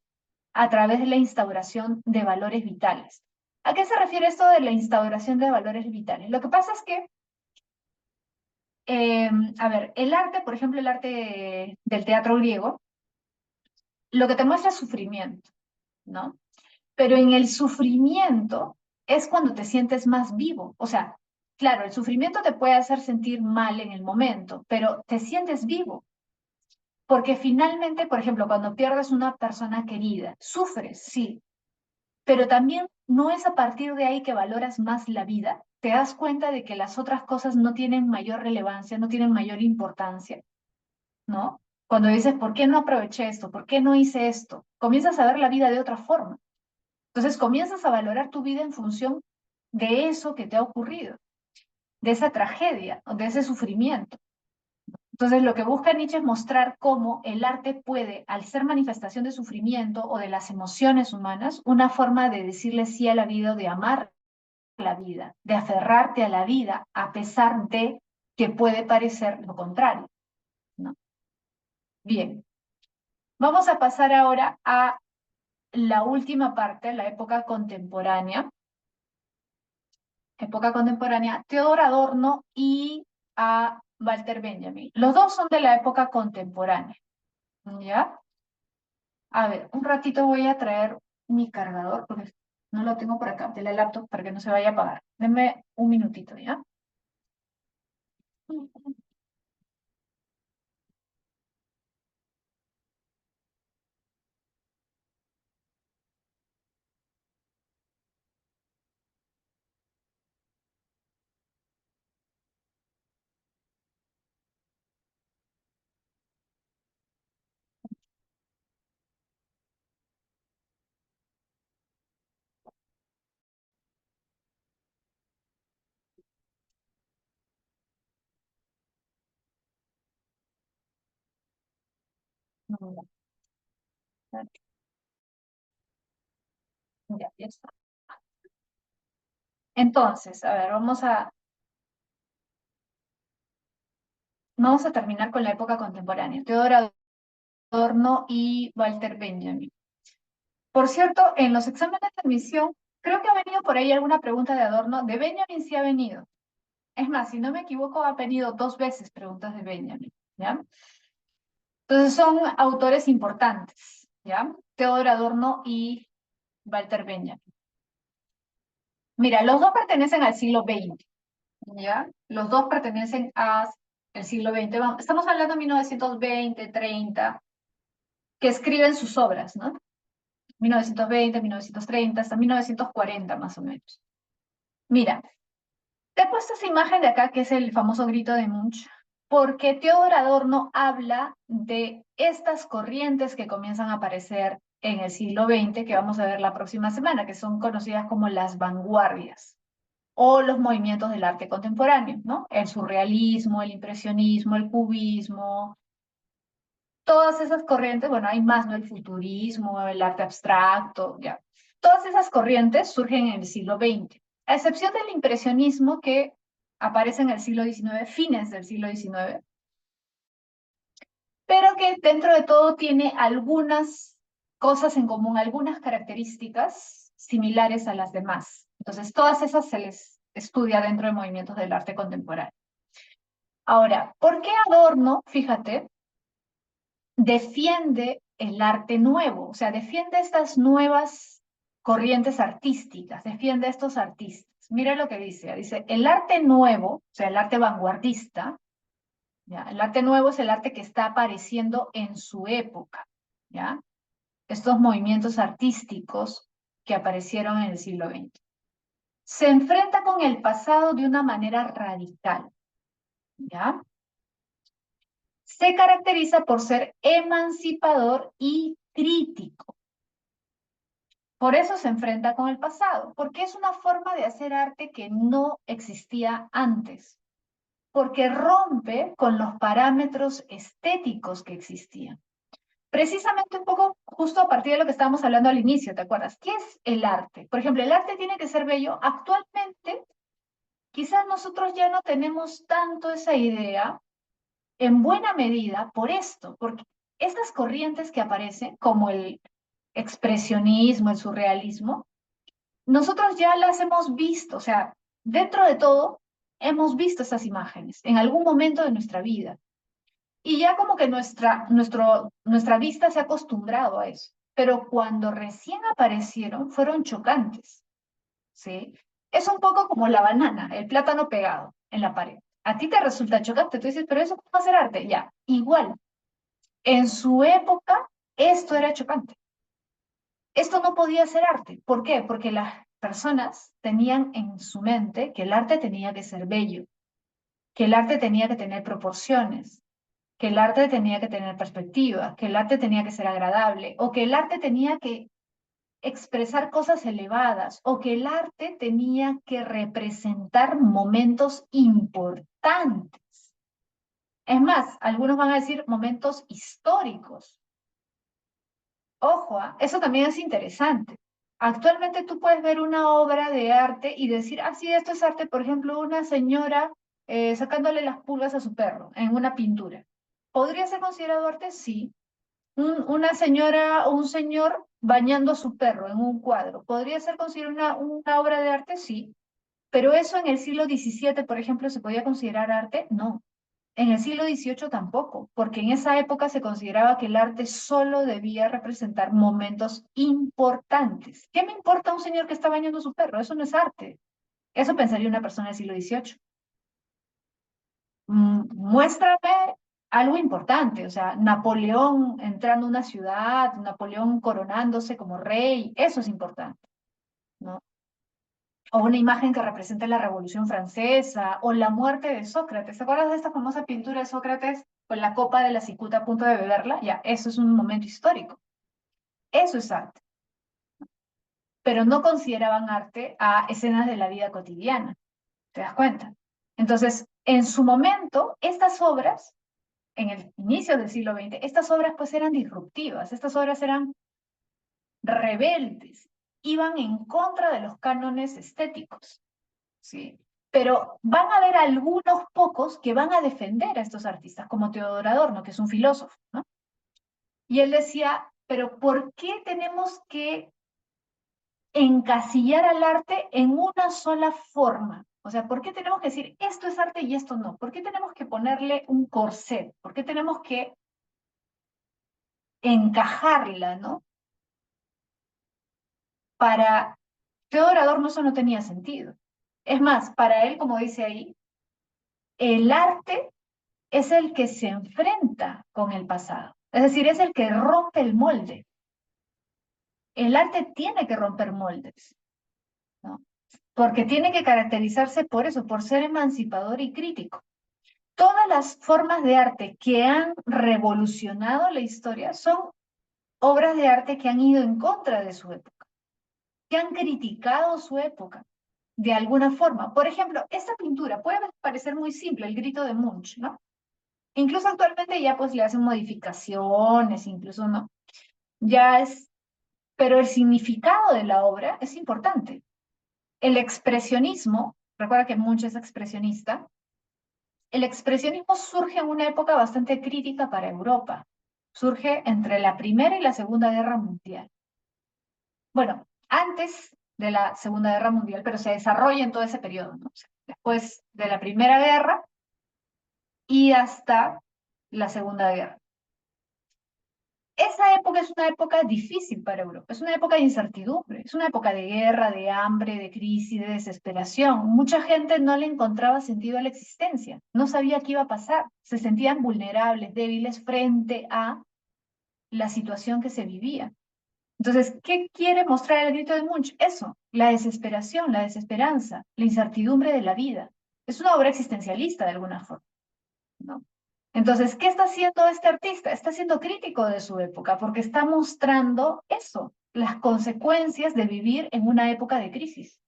a través de la instauración de valores vitales. ¿A qué se refiere esto de la instauración de valores vitales? Lo que pasa es que a ver, el arte, por ejemplo, el arte del teatro griego, lo que te muestra es sufrimiento, ¿no? Pero en el sufrimiento es cuando te sientes más vivo. O sea, claro, el sufrimiento te puede hacer sentir mal en el momento, pero te sientes vivo. Porque finalmente, por ejemplo, cuando pierdes una persona querida, sufres, sí, pero también no es a partir de ahí que valoras más la vida. Te das cuenta de que las otras cosas no tienen mayor relevancia, no tienen mayor importancia, ¿no? Cuando dices, ¿por qué no aproveché esto? ¿Por qué no hice esto? Comienzas a ver la vida de otra forma. Entonces comienzas a valorar tu vida en función de eso que te ha ocurrido, de esa tragedia, de ese sufrimiento. Entonces lo que busca Nietzsche es mostrar cómo el arte puede, al ser manifestación de sufrimiento o de las emociones humanas, una forma de decirle sí a la vida o de amar la vida, de aferrarte a la vida a pesar de que puede parecer lo contrario, ¿no? Bien, vamos a pasar ahora a la última parte, la época contemporánea, Theodor Adorno y a Walter Benjamin. Los dos son de la época contemporánea, ¿ya? A ver, un ratito voy a traer mi cargador porque no lo tengo por acá, de la laptop, para que no se vaya a apagar. Denme un minutito, ¿ya? Ya, ya está. Entonces, a ver, vamos a terminar con la época contemporánea. Theodor Adorno y Walter Benjamin. Por cierto, en los exámenes de admisión, creo que ha venido por ahí alguna pregunta de Adorno. De Benjamin sí ha venido. Es más, si no me equivoco, ha venido 2 veces preguntas de Benjamin, ¿ya? Entonces son autores importantes, ¿ya? Theodor Adorno y Walter Benjamin. Mira, los dos pertenecen al siglo XX, ¿ya? Los dos pertenecen al siglo XX. Estamos hablando de 1920, 30, que escriben sus obras, ¿no? 1920, 1930, hasta 1940 más o menos. Mira, te he puesto esa imagen de acá, que es el famoso grito de Munch, porque Theodor Adorno habla de estas corrientes que comienzan a aparecer en el siglo XX, que vamos a ver la próxima semana, que son conocidas como las vanguardias o los movimientos del arte contemporáneo, ¿no? El surrealismo, el impresionismo, el cubismo, todas esas corrientes, bueno, hay más, ¿no? El futurismo, el arte abstracto, ya. Todas esas corrientes surgen en el siglo XX. a excepción del impresionismo que aparece en el siglo XIX, fines del siglo XIX, pero que dentro de todo tiene algunas cosas en común, algunas características similares a las demás. Entonces, todas esas se les estudia dentro de movimientos del arte contemporáneo. Ahora, ¿por qué Adorno, fíjate, defiende el arte nuevo? O sea, defiende estas nuevas corrientes artísticas, defiende a estos artistas. Mira lo que dice, dice, el arte nuevo, o sea, el arte vanguardista, ¿ya? El arte nuevo es el arte que está apareciendo en su época, ¿ya? Estos movimientos artísticos que aparecieron en el siglo XX. Se enfrenta con el pasado de una manera radical, ¿ya? Se caracteriza por ser emancipador y crítico. Por eso se enfrenta con el pasado, porque es una forma de hacer arte que no existía antes, porque rompe con los parámetros estéticos que existían. Precisamente un poco justo a partir de lo que estábamos hablando al inicio, ¿te acuerdas? ¿Qué es el arte? Por ejemplo, el arte tiene que ser bello. Actualmente, quizás nosotros ya no tenemos tanto esa idea, en buena medida por esto, porque estas corrientes que aparecen, como el expresionismo, el surrealismo, nosotros ya las hemos visto, o sea, dentro de todo, hemos visto esas imágenes en algún momento de nuestra vida. Y ya como que nuestra vista se ha acostumbrado a eso. Pero cuando recién aparecieron, fueron chocantes, ¿sí? Es un poco como la banana, el plátano pegado en la pared. A ti te resulta chocante, tú dices, pero eso ¿cómo va a ser arte? Ya, igual. En su época, esto era chocante. Esto no podía ser arte. ¿Por qué? Porque las personas tenían en su mente que el arte tenía que ser bello, que el arte tenía que tener proporciones, que el arte tenía que tener perspectiva, que el arte tenía que ser agradable, o que el arte tenía que expresar cosas elevadas, o que el arte tenía que representar momentos importantes. Es más, algunos van a decir momentos históricos. Ojo, eso también es interesante. Actualmente tú puedes ver una obra de arte y decir, ah, sí, esto es arte, por ejemplo, una señora sacándole las pulgas a su perro en una pintura. ¿Podría ser considerado arte? Sí. Una señora o un señor bañando a su perro en un cuadro. ¿Podría ser considerado una obra de arte? Sí. Pero eso en el siglo XVII, por ejemplo, ¿se podía considerar arte? No. En el siglo XVIII tampoco, porque en esa época se consideraba que el arte solo debía representar momentos importantes. ¿Qué me importa un señor que está bañando a su perro? Eso no es arte. Eso pensaría una persona del siglo XVIII. Muéstrame algo importante, o sea, Napoleón entrando a una ciudad, Napoleón coronándose como rey, eso es importante, ¿no? O una imagen que represente la Revolución Francesa, o la muerte de Sócrates. ¿Te acuerdas de esta famosa pintura de Sócrates con la copa de la cicuta a punto de beberla? Ya, eso es un momento histórico. Eso es arte. Pero no consideraban arte a escenas de la vida cotidiana. ¿Te das cuenta? Entonces, en su momento, estas obras en el inicio del siglo XX, estas obras pues eran disruptivas, estas obras eran rebeldes, iban en contra de los cánones estéticos, ¿sí? Pero van a haber algunos pocos que van a defender a estos artistas, como Teodoro Adorno, que es un filósofo, ¿no? Y él decía, pero ¿por qué tenemos que encasillar al arte en una sola forma? O sea, ¿por qué tenemos que decir esto es arte y esto no? ¿Por qué tenemos que ponerle un corset? ¿Por qué tenemos que encajarla, ¿no? Para Teodoro Adorno eso no tenía sentido. Es más, para él, como dice ahí, el arte es el que se enfrenta con el pasado. Es decir, es el que rompe el molde. El arte tiene que romper moldes, ¿no? Porque tiene que caracterizarse por eso, por ser emancipador y crítico. Todas las formas de arte que han revolucionado la historia son obras de arte que han ido en contra de su época, que han criticado su época de alguna forma. Por ejemplo, esta pintura puede parecer muy simple, el grito de Munch, ¿no? Incluso actualmente ya pues le hacen modificaciones, incluso no. Ya es, pero el significado de la obra es importante. El expresionismo, recuerda que Munch es expresionista, el expresionismo surge en una época bastante crítica para Europa. Surge entre la Primera y la Segunda Guerra Mundial. Bueno, antes de la Segunda Guerra Mundial, pero se desarrolla en todo ese periodo, ¿no? O sea, después de la Primera Guerra y hasta la Segunda Guerra. Esa época es una época difícil para Europa, es una época de incertidumbre, es una época de guerra, de hambre, de crisis, de desesperación. Mucha gente no le encontraba sentido a la existencia, no sabía qué iba a pasar, se sentían vulnerables, débiles frente a la situación que se vivía. Entonces, ¿qué quiere mostrar el grito de Munch? Eso, la desesperación, la desesperanza, la incertidumbre de la vida. Es una obra existencialista de alguna forma, ¿no? Entonces, ¿qué está haciendo este artista? Está siendo crítico de su época porque está mostrando eso, las consecuencias de vivir en una época de crisis.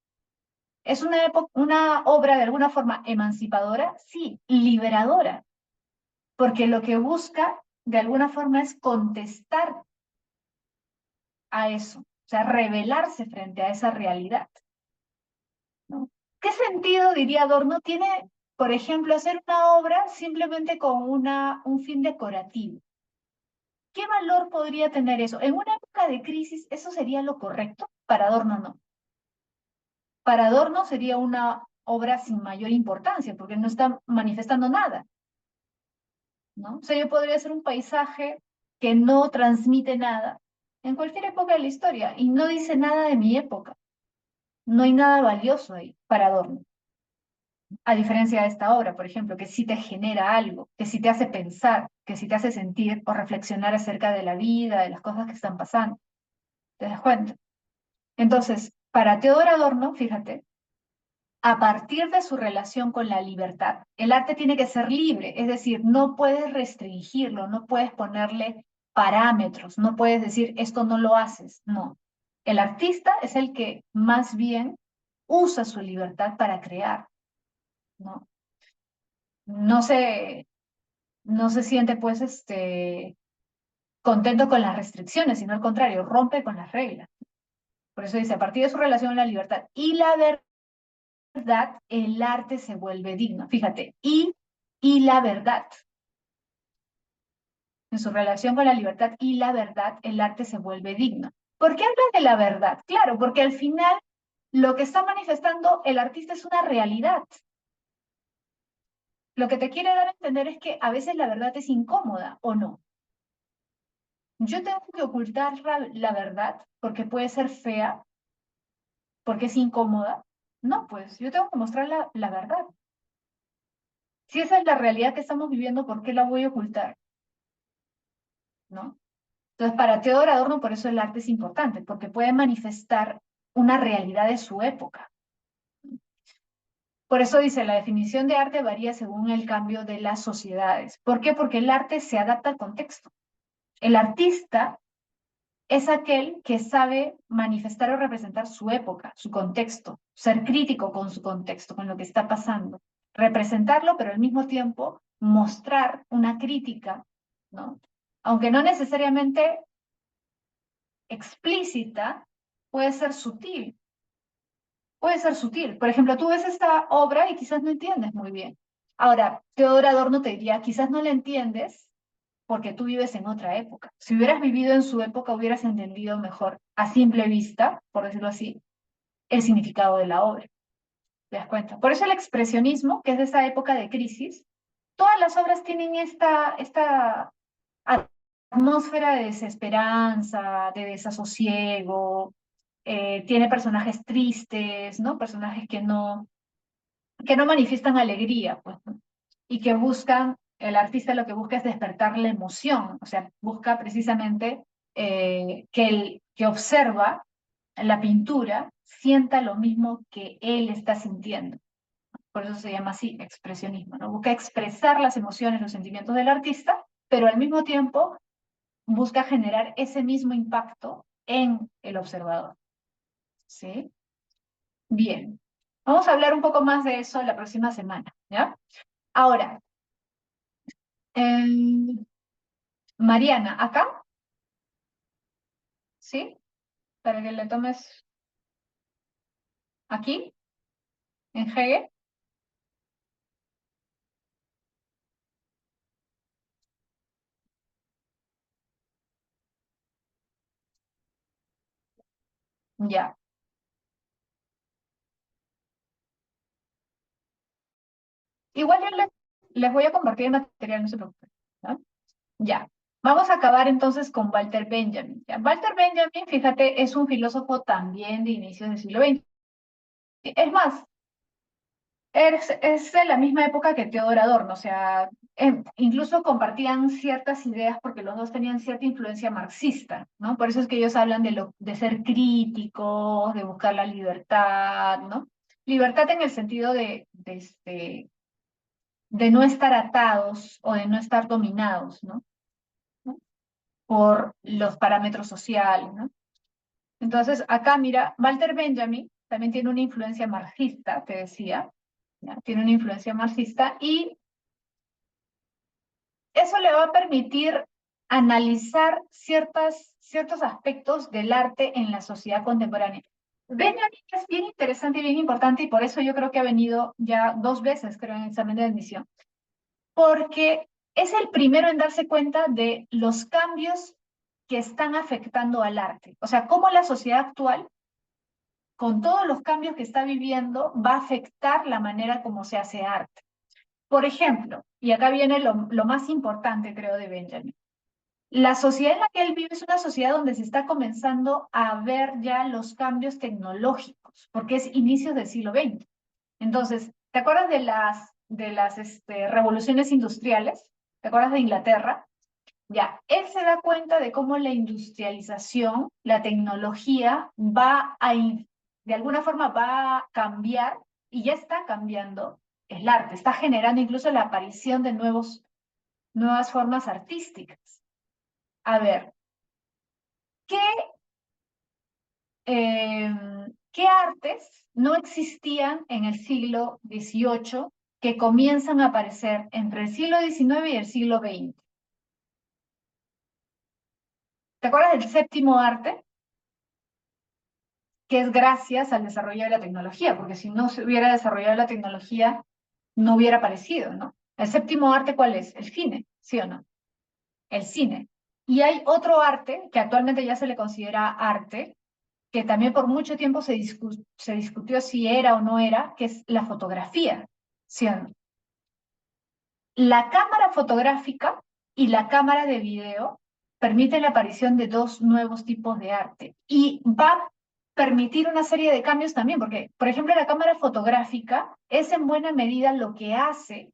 ¿Es una obra de alguna forma emancipadora? Sí, liberadora, porque lo que busca de alguna forma es contestar a eso, o sea, rebelarse frente a esa realidad, ¿no? ¿Qué sentido, diría Adorno, tiene, por ejemplo, hacer una obra simplemente con un fin decorativo? ¿Qué valor podría tener eso? En una época de crisis, ¿eso sería lo correcto? Para Adorno no. Para Adorno sería una obra sin mayor importancia, porque no está manifestando nada, ¿no? O sea, yo podría hacer un paisaje que no transmite nada en cualquier época de la historia y no dice nada de mi época. No hay nada valioso ahí para Adorno. A diferencia de esta obra, por ejemplo, que sí te genera algo, que sí te hace pensar, que sí te hace sentir o reflexionar acerca de la vida, de las cosas que están pasando. ¿Te das cuenta? Entonces, para Theodor Adorno, fíjate, a partir de su relación con la libertad, el arte tiene que ser libre, es decir, no puedes restringirlo, no puedes ponerle parámetros, no puedes decir esto no lo haces, no. El artista es el que más bien usa su libertad para crear, ¿no? No se, no se siente pues contento con las restricciones, sino al contrario, rompe con las reglas. Por eso dice, a partir de su relación con la libertad y la verdad, el arte se vuelve digno. Fíjate, y la verdad. En su relación con la libertad y la verdad, el arte se vuelve digno. ¿Por qué habla de la verdad? Claro, porque al final lo que está manifestando el artista es una realidad. Lo que te quiere dar a entender es que a veces la verdad es incómoda o no. Yo tengo que ocultar la verdad porque puede ser fea, porque es incómoda. No, pues yo tengo que mostrar la verdad. Si esa es la realidad que estamos viviendo, ¿por qué la voy a ocultar? ¿No? Entonces, para Theodor Adorno, por eso el arte es importante, porque puede manifestar una realidad de su época. Por eso dice, la definición de arte varía según el cambio de las sociedades. ¿Por qué? Porque el arte se adapta al contexto. El artista es aquel que sabe manifestar o representar su época, su contexto, ser crítico con su contexto, con lo que está pasando, representarlo, pero al mismo tiempo mostrar una crítica, ¿no? Aunque no necesariamente explícita, puede ser sutil, puede ser sutil. Por ejemplo, tú ves esta obra y quizás no entiendes muy bien. Ahora, Teodoro Adorno te diría, quizás no la entiendes porque tú vives en otra época. Si hubieras vivido en su época, hubieras entendido mejor, a simple vista, por decirlo así, el significado de la obra. ¿Te das cuenta? Por eso el expresionismo, que es de esa época de crisis, todas las obras tienen esta atmósfera de desesperanza, de desasosiego, tiene personajes tristes, ¿no? Personajes que no manifiestan alegría, pues, ¿no? Y que buscan, el artista lo que busca es despertar la emoción, o sea, busca precisamente que el que observa la pintura sienta lo mismo que él está sintiendo. Por eso se llama así, expresionismo, ¿no? Busca expresar las emociones, los sentimientos del artista, pero al mismo tiempo busca generar ese mismo impacto en el observador. ¿Sí? Bien. Vamos a hablar un poco más de eso la próxima semana, ¿ya? Ahora, em, Mariana, ¿acá? ¿Sí? Para que le tomes... aquí, en Hegel. Ya. Igual yo les voy a compartir el material, no se preocupen, ¿no? Ya. Vamos a acabar entonces con Walter Benjamin. ¿Ya? Walter Benjamin, fíjate, es un filósofo también de inicios del siglo XX. Es más, es de la misma época que Theodor Adorno, o sea, incluso compartían ciertas ideas porque los dos tenían cierta influencia marxista, ¿no? Por eso es que ellos hablan de ser críticos, de buscar la libertad, ¿no? Libertad en el sentido de no estar atados o de no estar dominados, ¿no? ¿No? Por los parámetros sociales, ¿no? Entonces, acá mira, Walter Benjamin también tiene una influencia marxista, te decía, ¿ya? Tiene una influencia marxista y eso le va a permitir analizar ciertos aspectos del arte en la sociedad contemporánea. Benjamin es bien interesante y bien importante y por eso yo creo que ha venido ya 2 veces, creo, en el examen de admisión, porque es el primero en darse cuenta de los cambios que están afectando al arte. O sea, cómo la sociedad actual, con todos los cambios que está viviendo, va a afectar la manera como se hace arte. Por ejemplo, y acá viene lo más importante, creo, de Benjamin. La sociedad en la que él vive es una sociedad donde se está comenzando a ver ya los cambios tecnológicos, porque es inicios del siglo XX. Entonces, ¿te acuerdas de las revoluciones industriales? ¿Te acuerdas de Inglaterra? Ya, él se da cuenta de cómo la industrialización, la tecnología de alguna forma va a cambiar y ya está cambiando el arte, está generando incluso la aparición de nuevas formas artísticas. A ver, ¿qué, qué artes no existían en el siglo XVIII que comienzan a aparecer entre el siglo XIX y el siglo XX? ¿Te acuerdas del séptimo arte? Que es gracias al desarrollo de la tecnología, porque si no se hubiera desarrollado la tecnología, no hubiera aparecido, ¿no? El séptimo arte, ¿cuál es? El cine, ¿sí o no? El cine. Y hay otro arte que actualmente ya se le considera arte, que también por mucho tiempo se discutió si era o no era, que es la fotografía, ¿sí o no? La cámara fotográfica y la cámara de video permiten la aparición de dos nuevos tipos de arte y va a permitir una serie de cambios también, porque, por ejemplo, la cámara fotográfica es en buena medida lo que hace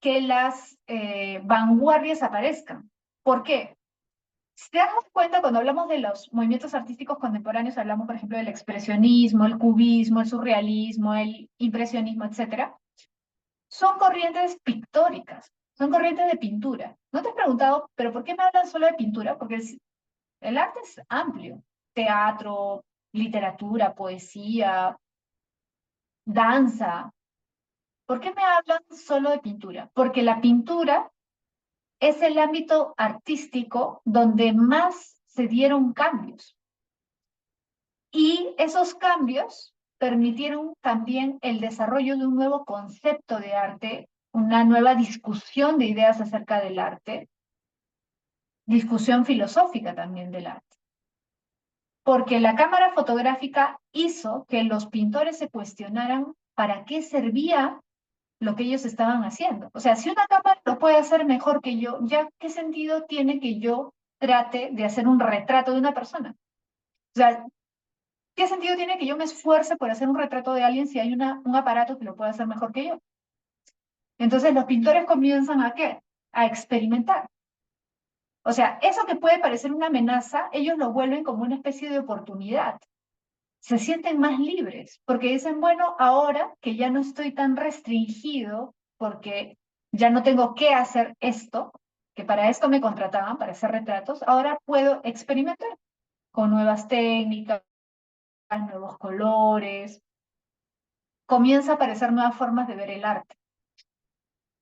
que las vanguardias aparezcan. ¿Por qué? Si te das cuenta, cuando hablamos de los movimientos artísticos contemporáneos, hablamos, por ejemplo, del expresionismo, el cubismo, el surrealismo, el impresionismo, etcétera, son corrientes pictóricas, son corrientes de pintura. ¿No te has preguntado, pero por qué me hablan solo de pintura? Porque el arte es amplio. Teatro, literatura, poesía, danza. ¿Por qué me hablan solo de pintura? Porque la pintura es el ámbito artístico donde más se dieron cambios. Y esos cambios permitieron también el desarrollo de un nuevo concepto de arte, una nueva discusión de ideas acerca del arte, discusión filosófica también del arte. Porque la cámara fotográfica hizo que los pintores se cuestionaran para qué servía lo que ellos estaban haciendo. O sea, si una cámara lo puede hacer mejor que yo, ¿ya qué sentido tiene que yo trate de hacer un retrato de una persona? O sea, ¿qué sentido tiene que yo me esfuerce por hacer un retrato de alguien si hay un aparato que lo puede hacer mejor que yo? Entonces los pintores comienzan ¿a qué? A experimentar. O sea, eso que puede parecer una amenaza, ellos lo vuelven como una especie de oportunidad. Se sienten más libres porque dicen, bueno, ahora que ya no estoy tan restringido porque ya no tengo que hacer esto, que para esto me contrataban, para hacer retratos, ahora puedo experimentar con nuevas técnicas, nuevos colores, comienza a aparecer nuevas formas de ver el arte.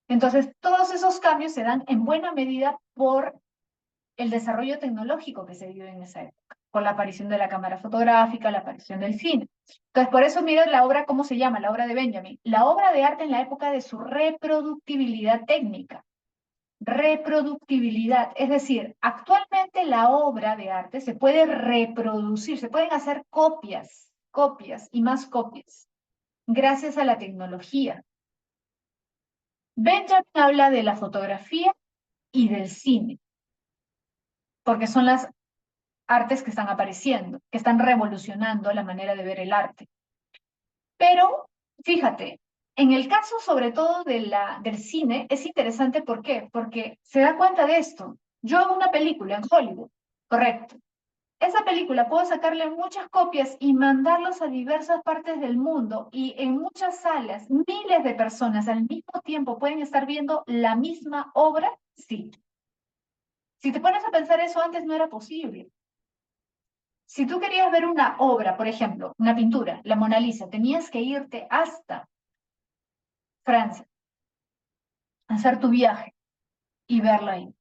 Entonces, todos esos cambios se dan en buena medida por el desarrollo tecnológico que se dio en esa época, con la aparición de la cámara fotográfica, la aparición del cine. Entonces, por eso mira la obra, ¿cómo se llama? La obra de Benjamin. La obra de arte en la época de su reproductibilidad técnica. Reproductibilidad, es decir, actualmente la obra de arte se puede reproducir, se pueden hacer copias, copias y más copias, gracias a la tecnología. Benjamin habla de la fotografía y del cine, porque son las artes que están apareciendo, que están revolucionando la manera de ver el arte. Pero, fíjate, en el caso sobre todo del cine, es interesante, ¿por qué? Porque se da cuenta de esto. Yo hago una película en Hollywood, correcto. Esa película puedo sacarle muchas copias y mandarlos a diversas partes del mundo y en muchas salas, miles de personas al mismo tiempo pueden estar viendo la misma obra, sí. Si te pones a pensar eso antes no era posible. Si tú querías ver una obra, por ejemplo, una pintura, la Mona Lisa, tenías que irte hasta Francia, hacer tu viaje y verla ahí.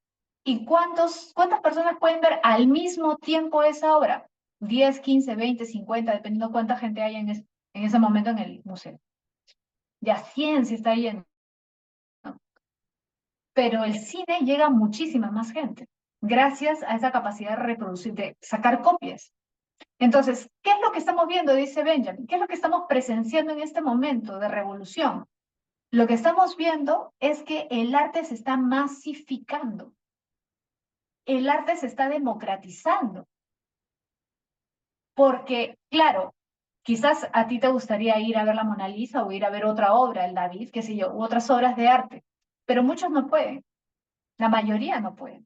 ¿Y cuántas personas pueden ver al mismo tiempo esa obra? 10, 15, 20, 50, dependiendo cuánta gente haya en ese momento en el museo. Ya 100 si está lleno, ¿no? Pero el cine llega a muchísima más gente, gracias a esa capacidad de reproducir, de sacar copias. Entonces, ¿qué es lo que estamos viendo? Dice Benjamin. ¿Qué es lo que estamos presenciando en este momento de revolución? Lo que estamos viendo es que el arte se está masificando. El arte se está democratizando. Porque, claro, quizás a ti te gustaría ir a ver la Mona Lisa o ir a ver otra obra, el David, qué sé yo, u otras obras de arte, pero muchos no pueden, la mayoría no pueden,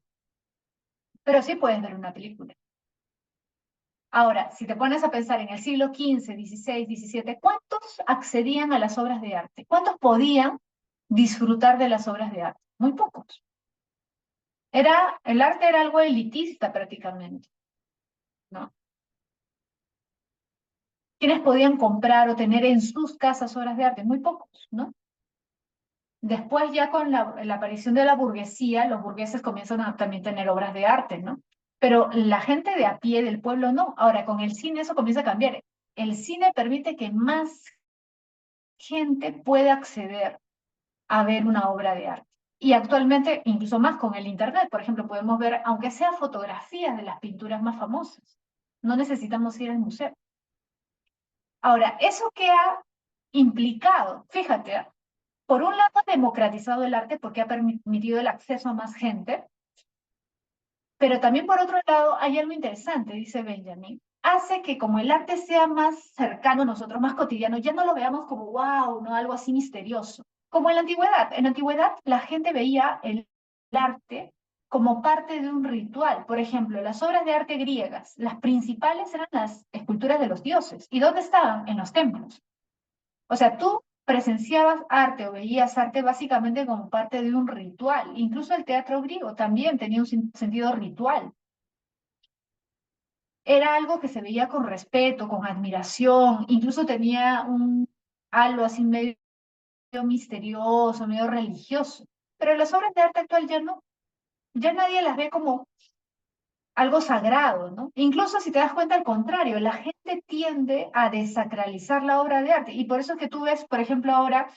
pero sí puedes ver una película. Ahora, si te pones a pensar en el siglo XV, XVI, XVII, ¿cuántos accedían a las obras de arte? ¿Cuántos podían disfrutar de las obras de arte? Muy pocos. El arte era algo elitista prácticamente, ¿no? ¿Quiénes podían comprar o tener en sus casas obras de arte? Muy pocos, ¿no? Después ya con la aparición de la burguesía, los burgueses comienzan a también tener obras de arte, ¿no? Pero la gente de a pie del pueblo no. Ahora, con el cine eso comienza a cambiar. El cine permite que más gente pueda acceder a ver una obra de arte. Y actualmente, incluso más con el Internet, por ejemplo, podemos ver, aunque sea fotografías de las pinturas más famosas. No necesitamos ir al museo. Ahora, ¿eso qué ha implicado? Fíjate, por un lado ha democratizado el arte porque ha permitido el acceso a más gente, pero también por otro lado hay algo interesante, dice Benjamin, hace que como el arte sea más cercano a nosotros, más cotidiano, ya no lo veamos como wow, no algo así misterioso. Como en la antigüedad. En la antigüedad la gente veía el arte como parte de un ritual. Por ejemplo, las obras de arte griegas, las principales eran las esculturas de los dioses. ¿Y dónde estaban? En los templos. O sea, tú presenciabas arte o veías arte básicamente como parte de un ritual. Incluso el teatro griego también tenía un sentido ritual. Era algo que se veía con respeto, con admiración, incluso tenía un halo así medio misterioso, medio religioso. Pero las obras de arte actual ya no, ya nadie las ve como algo sagrado, ¿no? Incluso si te das cuenta, al contrario, la gente tiende a desacralizar la obra de arte. Y por eso es que tú ves, por ejemplo, ahora,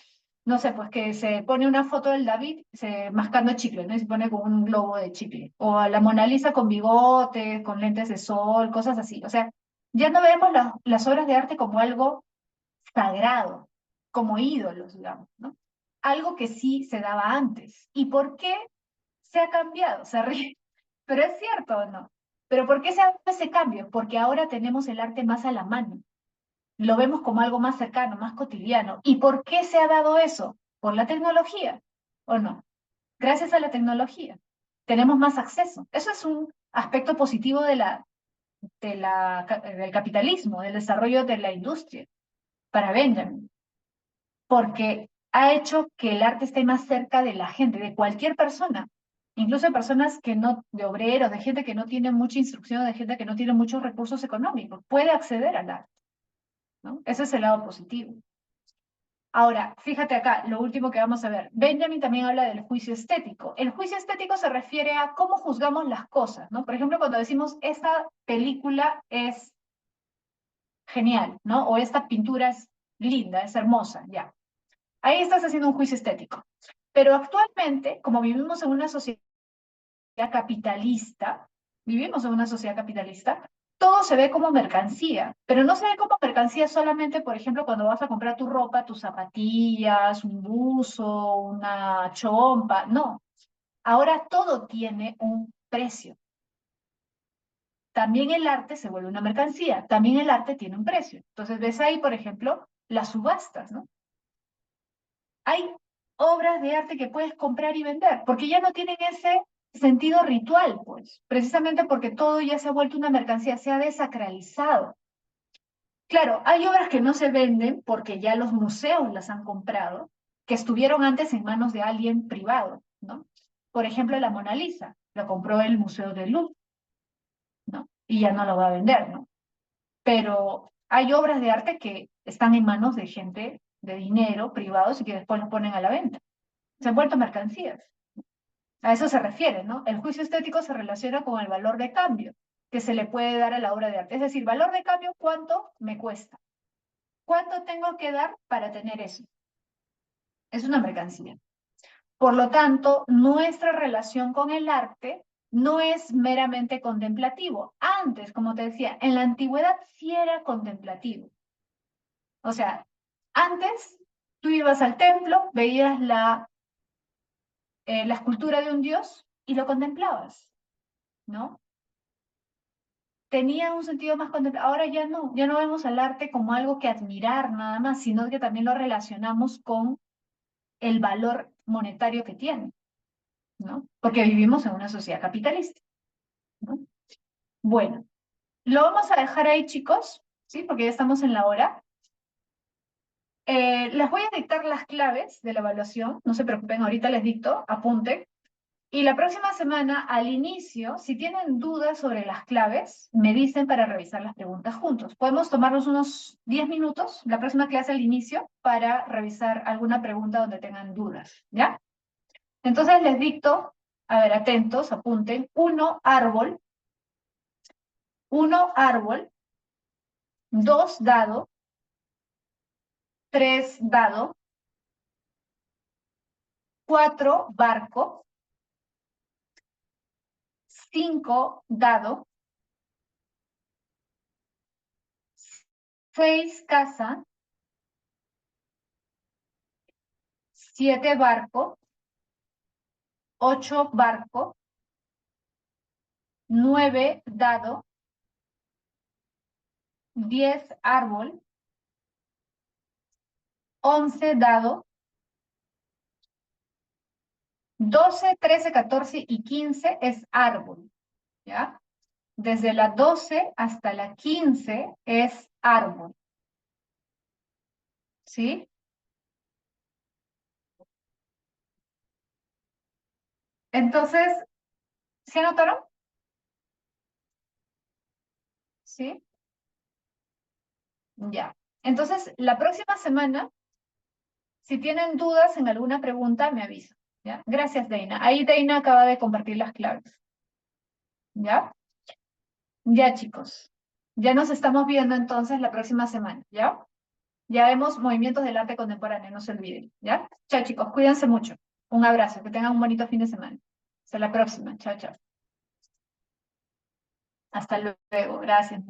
no sé, pues que se pone una foto del David mascando chicle, ¿no? Y se pone con un globo de chicle. O a la Mona Lisa con bigotes, con lentes de sol, cosas así. O sea, ya no vemos las obras de arte como algo sagrado, como ídolos, digamos, ¿no? Algo que sí se daba antes. ¿Y por qué se ha cambiado? Se ríe. Pero es cierto o no. ¿Pero por qué se ha dado ese cambio? Porque ahora tenemos el arte más a la mano. Lo vemos como algo más cercano, más cotidiano. ¿Y por qué se ha dado eso? Por la tecnología, ¿o no? Gracias a la tecnología. Tenemos más acceso. Eso es un aspecto positivo del capitalismo, del desarrollo de la industria, para Benjamin, porque ha hecho que el arte esté más cerca de la gente, de cualquier persona, incluso de personas que no, de obreros, de gente que no tiene mucha instrucción, de gente que no tiene muchos recursos económicos, puede acceder al arte, ¿no? Ese es el lado positivo. Ahora, fíjate acá, lo último que vamos a ver. Benjamin también habla del juicio estético. El juicio estético se refiere a cómo juzgamos las cosas, ¿no? Por ejemplo, cuando decimos, esta película es genial, ¿no? O esta pintura es linda, es hermosa, ya. Ahí estás haciendo un juicio estético. Pero actualmente, como vivimos en una sociedad capitalista, todo se ve como mercancía, pero no se ve como mercancía solamente, por ejemplo, cuando vas a comprar tu ropa, tus zapatillas, un buzo, una chompa, no. Ahora todo tiene un precio. También el arte se vuelve una mercancía, también el arte tiene un precio. Entonces ves ahí, por ejemplo, las subastas, ¿no? Hay obras de arte que puedes comprar y vender, porque ya no tienen ese sentido ritual, pues, precisamente porque todo ya se ha vuelto una mercancía, se ha desacralizado. Claro, hay obras que no se venden porque ya los museos las han comprado, que estuvieron antes en manos de alguien privado, ¿no? Por ejemplo, la Mona Lisa, la compró el Museo del Louvre, ¿no? Y ya no la va a vender, ¿no? Pero hay obras de arte que están en manos de gente de dinero, privados, y que después los ponen a la venta. Se han vuelto mercancías. A eso se refiere, ¿no? El juicio estético se relaciona con el valor de cambio que se le puede dar a la obra de arte. Es decir, valor de cambio, ¿cuánto me cuesta? ¿Cuánto tengo que dar para tener eso? Es una mercancía. Por lo tanto, nuestra relación con el arte no es meramente contemplativo. Antes, como te decía, en la antigüedad sí era contemplativo. O sea, antes tú ibas al templo, veías la escultura de un dios y lo contemplabas, ¿no? Tenía un sentido más contemplativo. Ahora ya no vemos al arte como algo que admirar nada más, sino que también lo relacionamos con el valor monetario que tiene, ¿no? Porque vivimos en una sociedad capitalista, ¿no? Bueno, lo vamos a dejar ahí, chicos, ¿sí? Porque ya estamos en la hora. Les voy a dictar las claves de la evaluación, no se preocupen, ahorita les dicto, apunten. Y la próxima semana, al inicio, si tienen dudas sobre las claves, me dicen para revisar las preguntas juntos. Podemos tomarnos unos 10 minutos, la próxima clase al inicio, para revisar alguna pregunta donde tengan dudas, ¿ya? Entonces les dicto, a ver, atentos, apunten, uno árbol, dos dado, tres dado, cuatro barco, cinco dado, seis casa, siete barco, ocho barco, nueve dado, 10 árbol, 11 dado, 12, 13, 14 y 15 es árbol, ¿ya? Desde la 12 hasta la 15 es árbol, ¿sí? Entonces, ¿se anotaron? ¿Sí? Ya. Entonces, la próxima semana, si tienen dudas en alguna pregunta, me avisan, ¿ya? Gracias, Deina. Ahí Deina acaba de compartir las claves, ¿ya? Ya, chicos. Ya nos estamos viendo entonces la próxima semana, ¿ya? Ya vemos movimientos del arte contemporáneo, no se olviden, ¿ya? Chao, chicos, cuídense mucho. Un abrazo, que tengan un bonito fin de semana. Hasta la próxima. Chao, chao. Hasta luego. Gracias.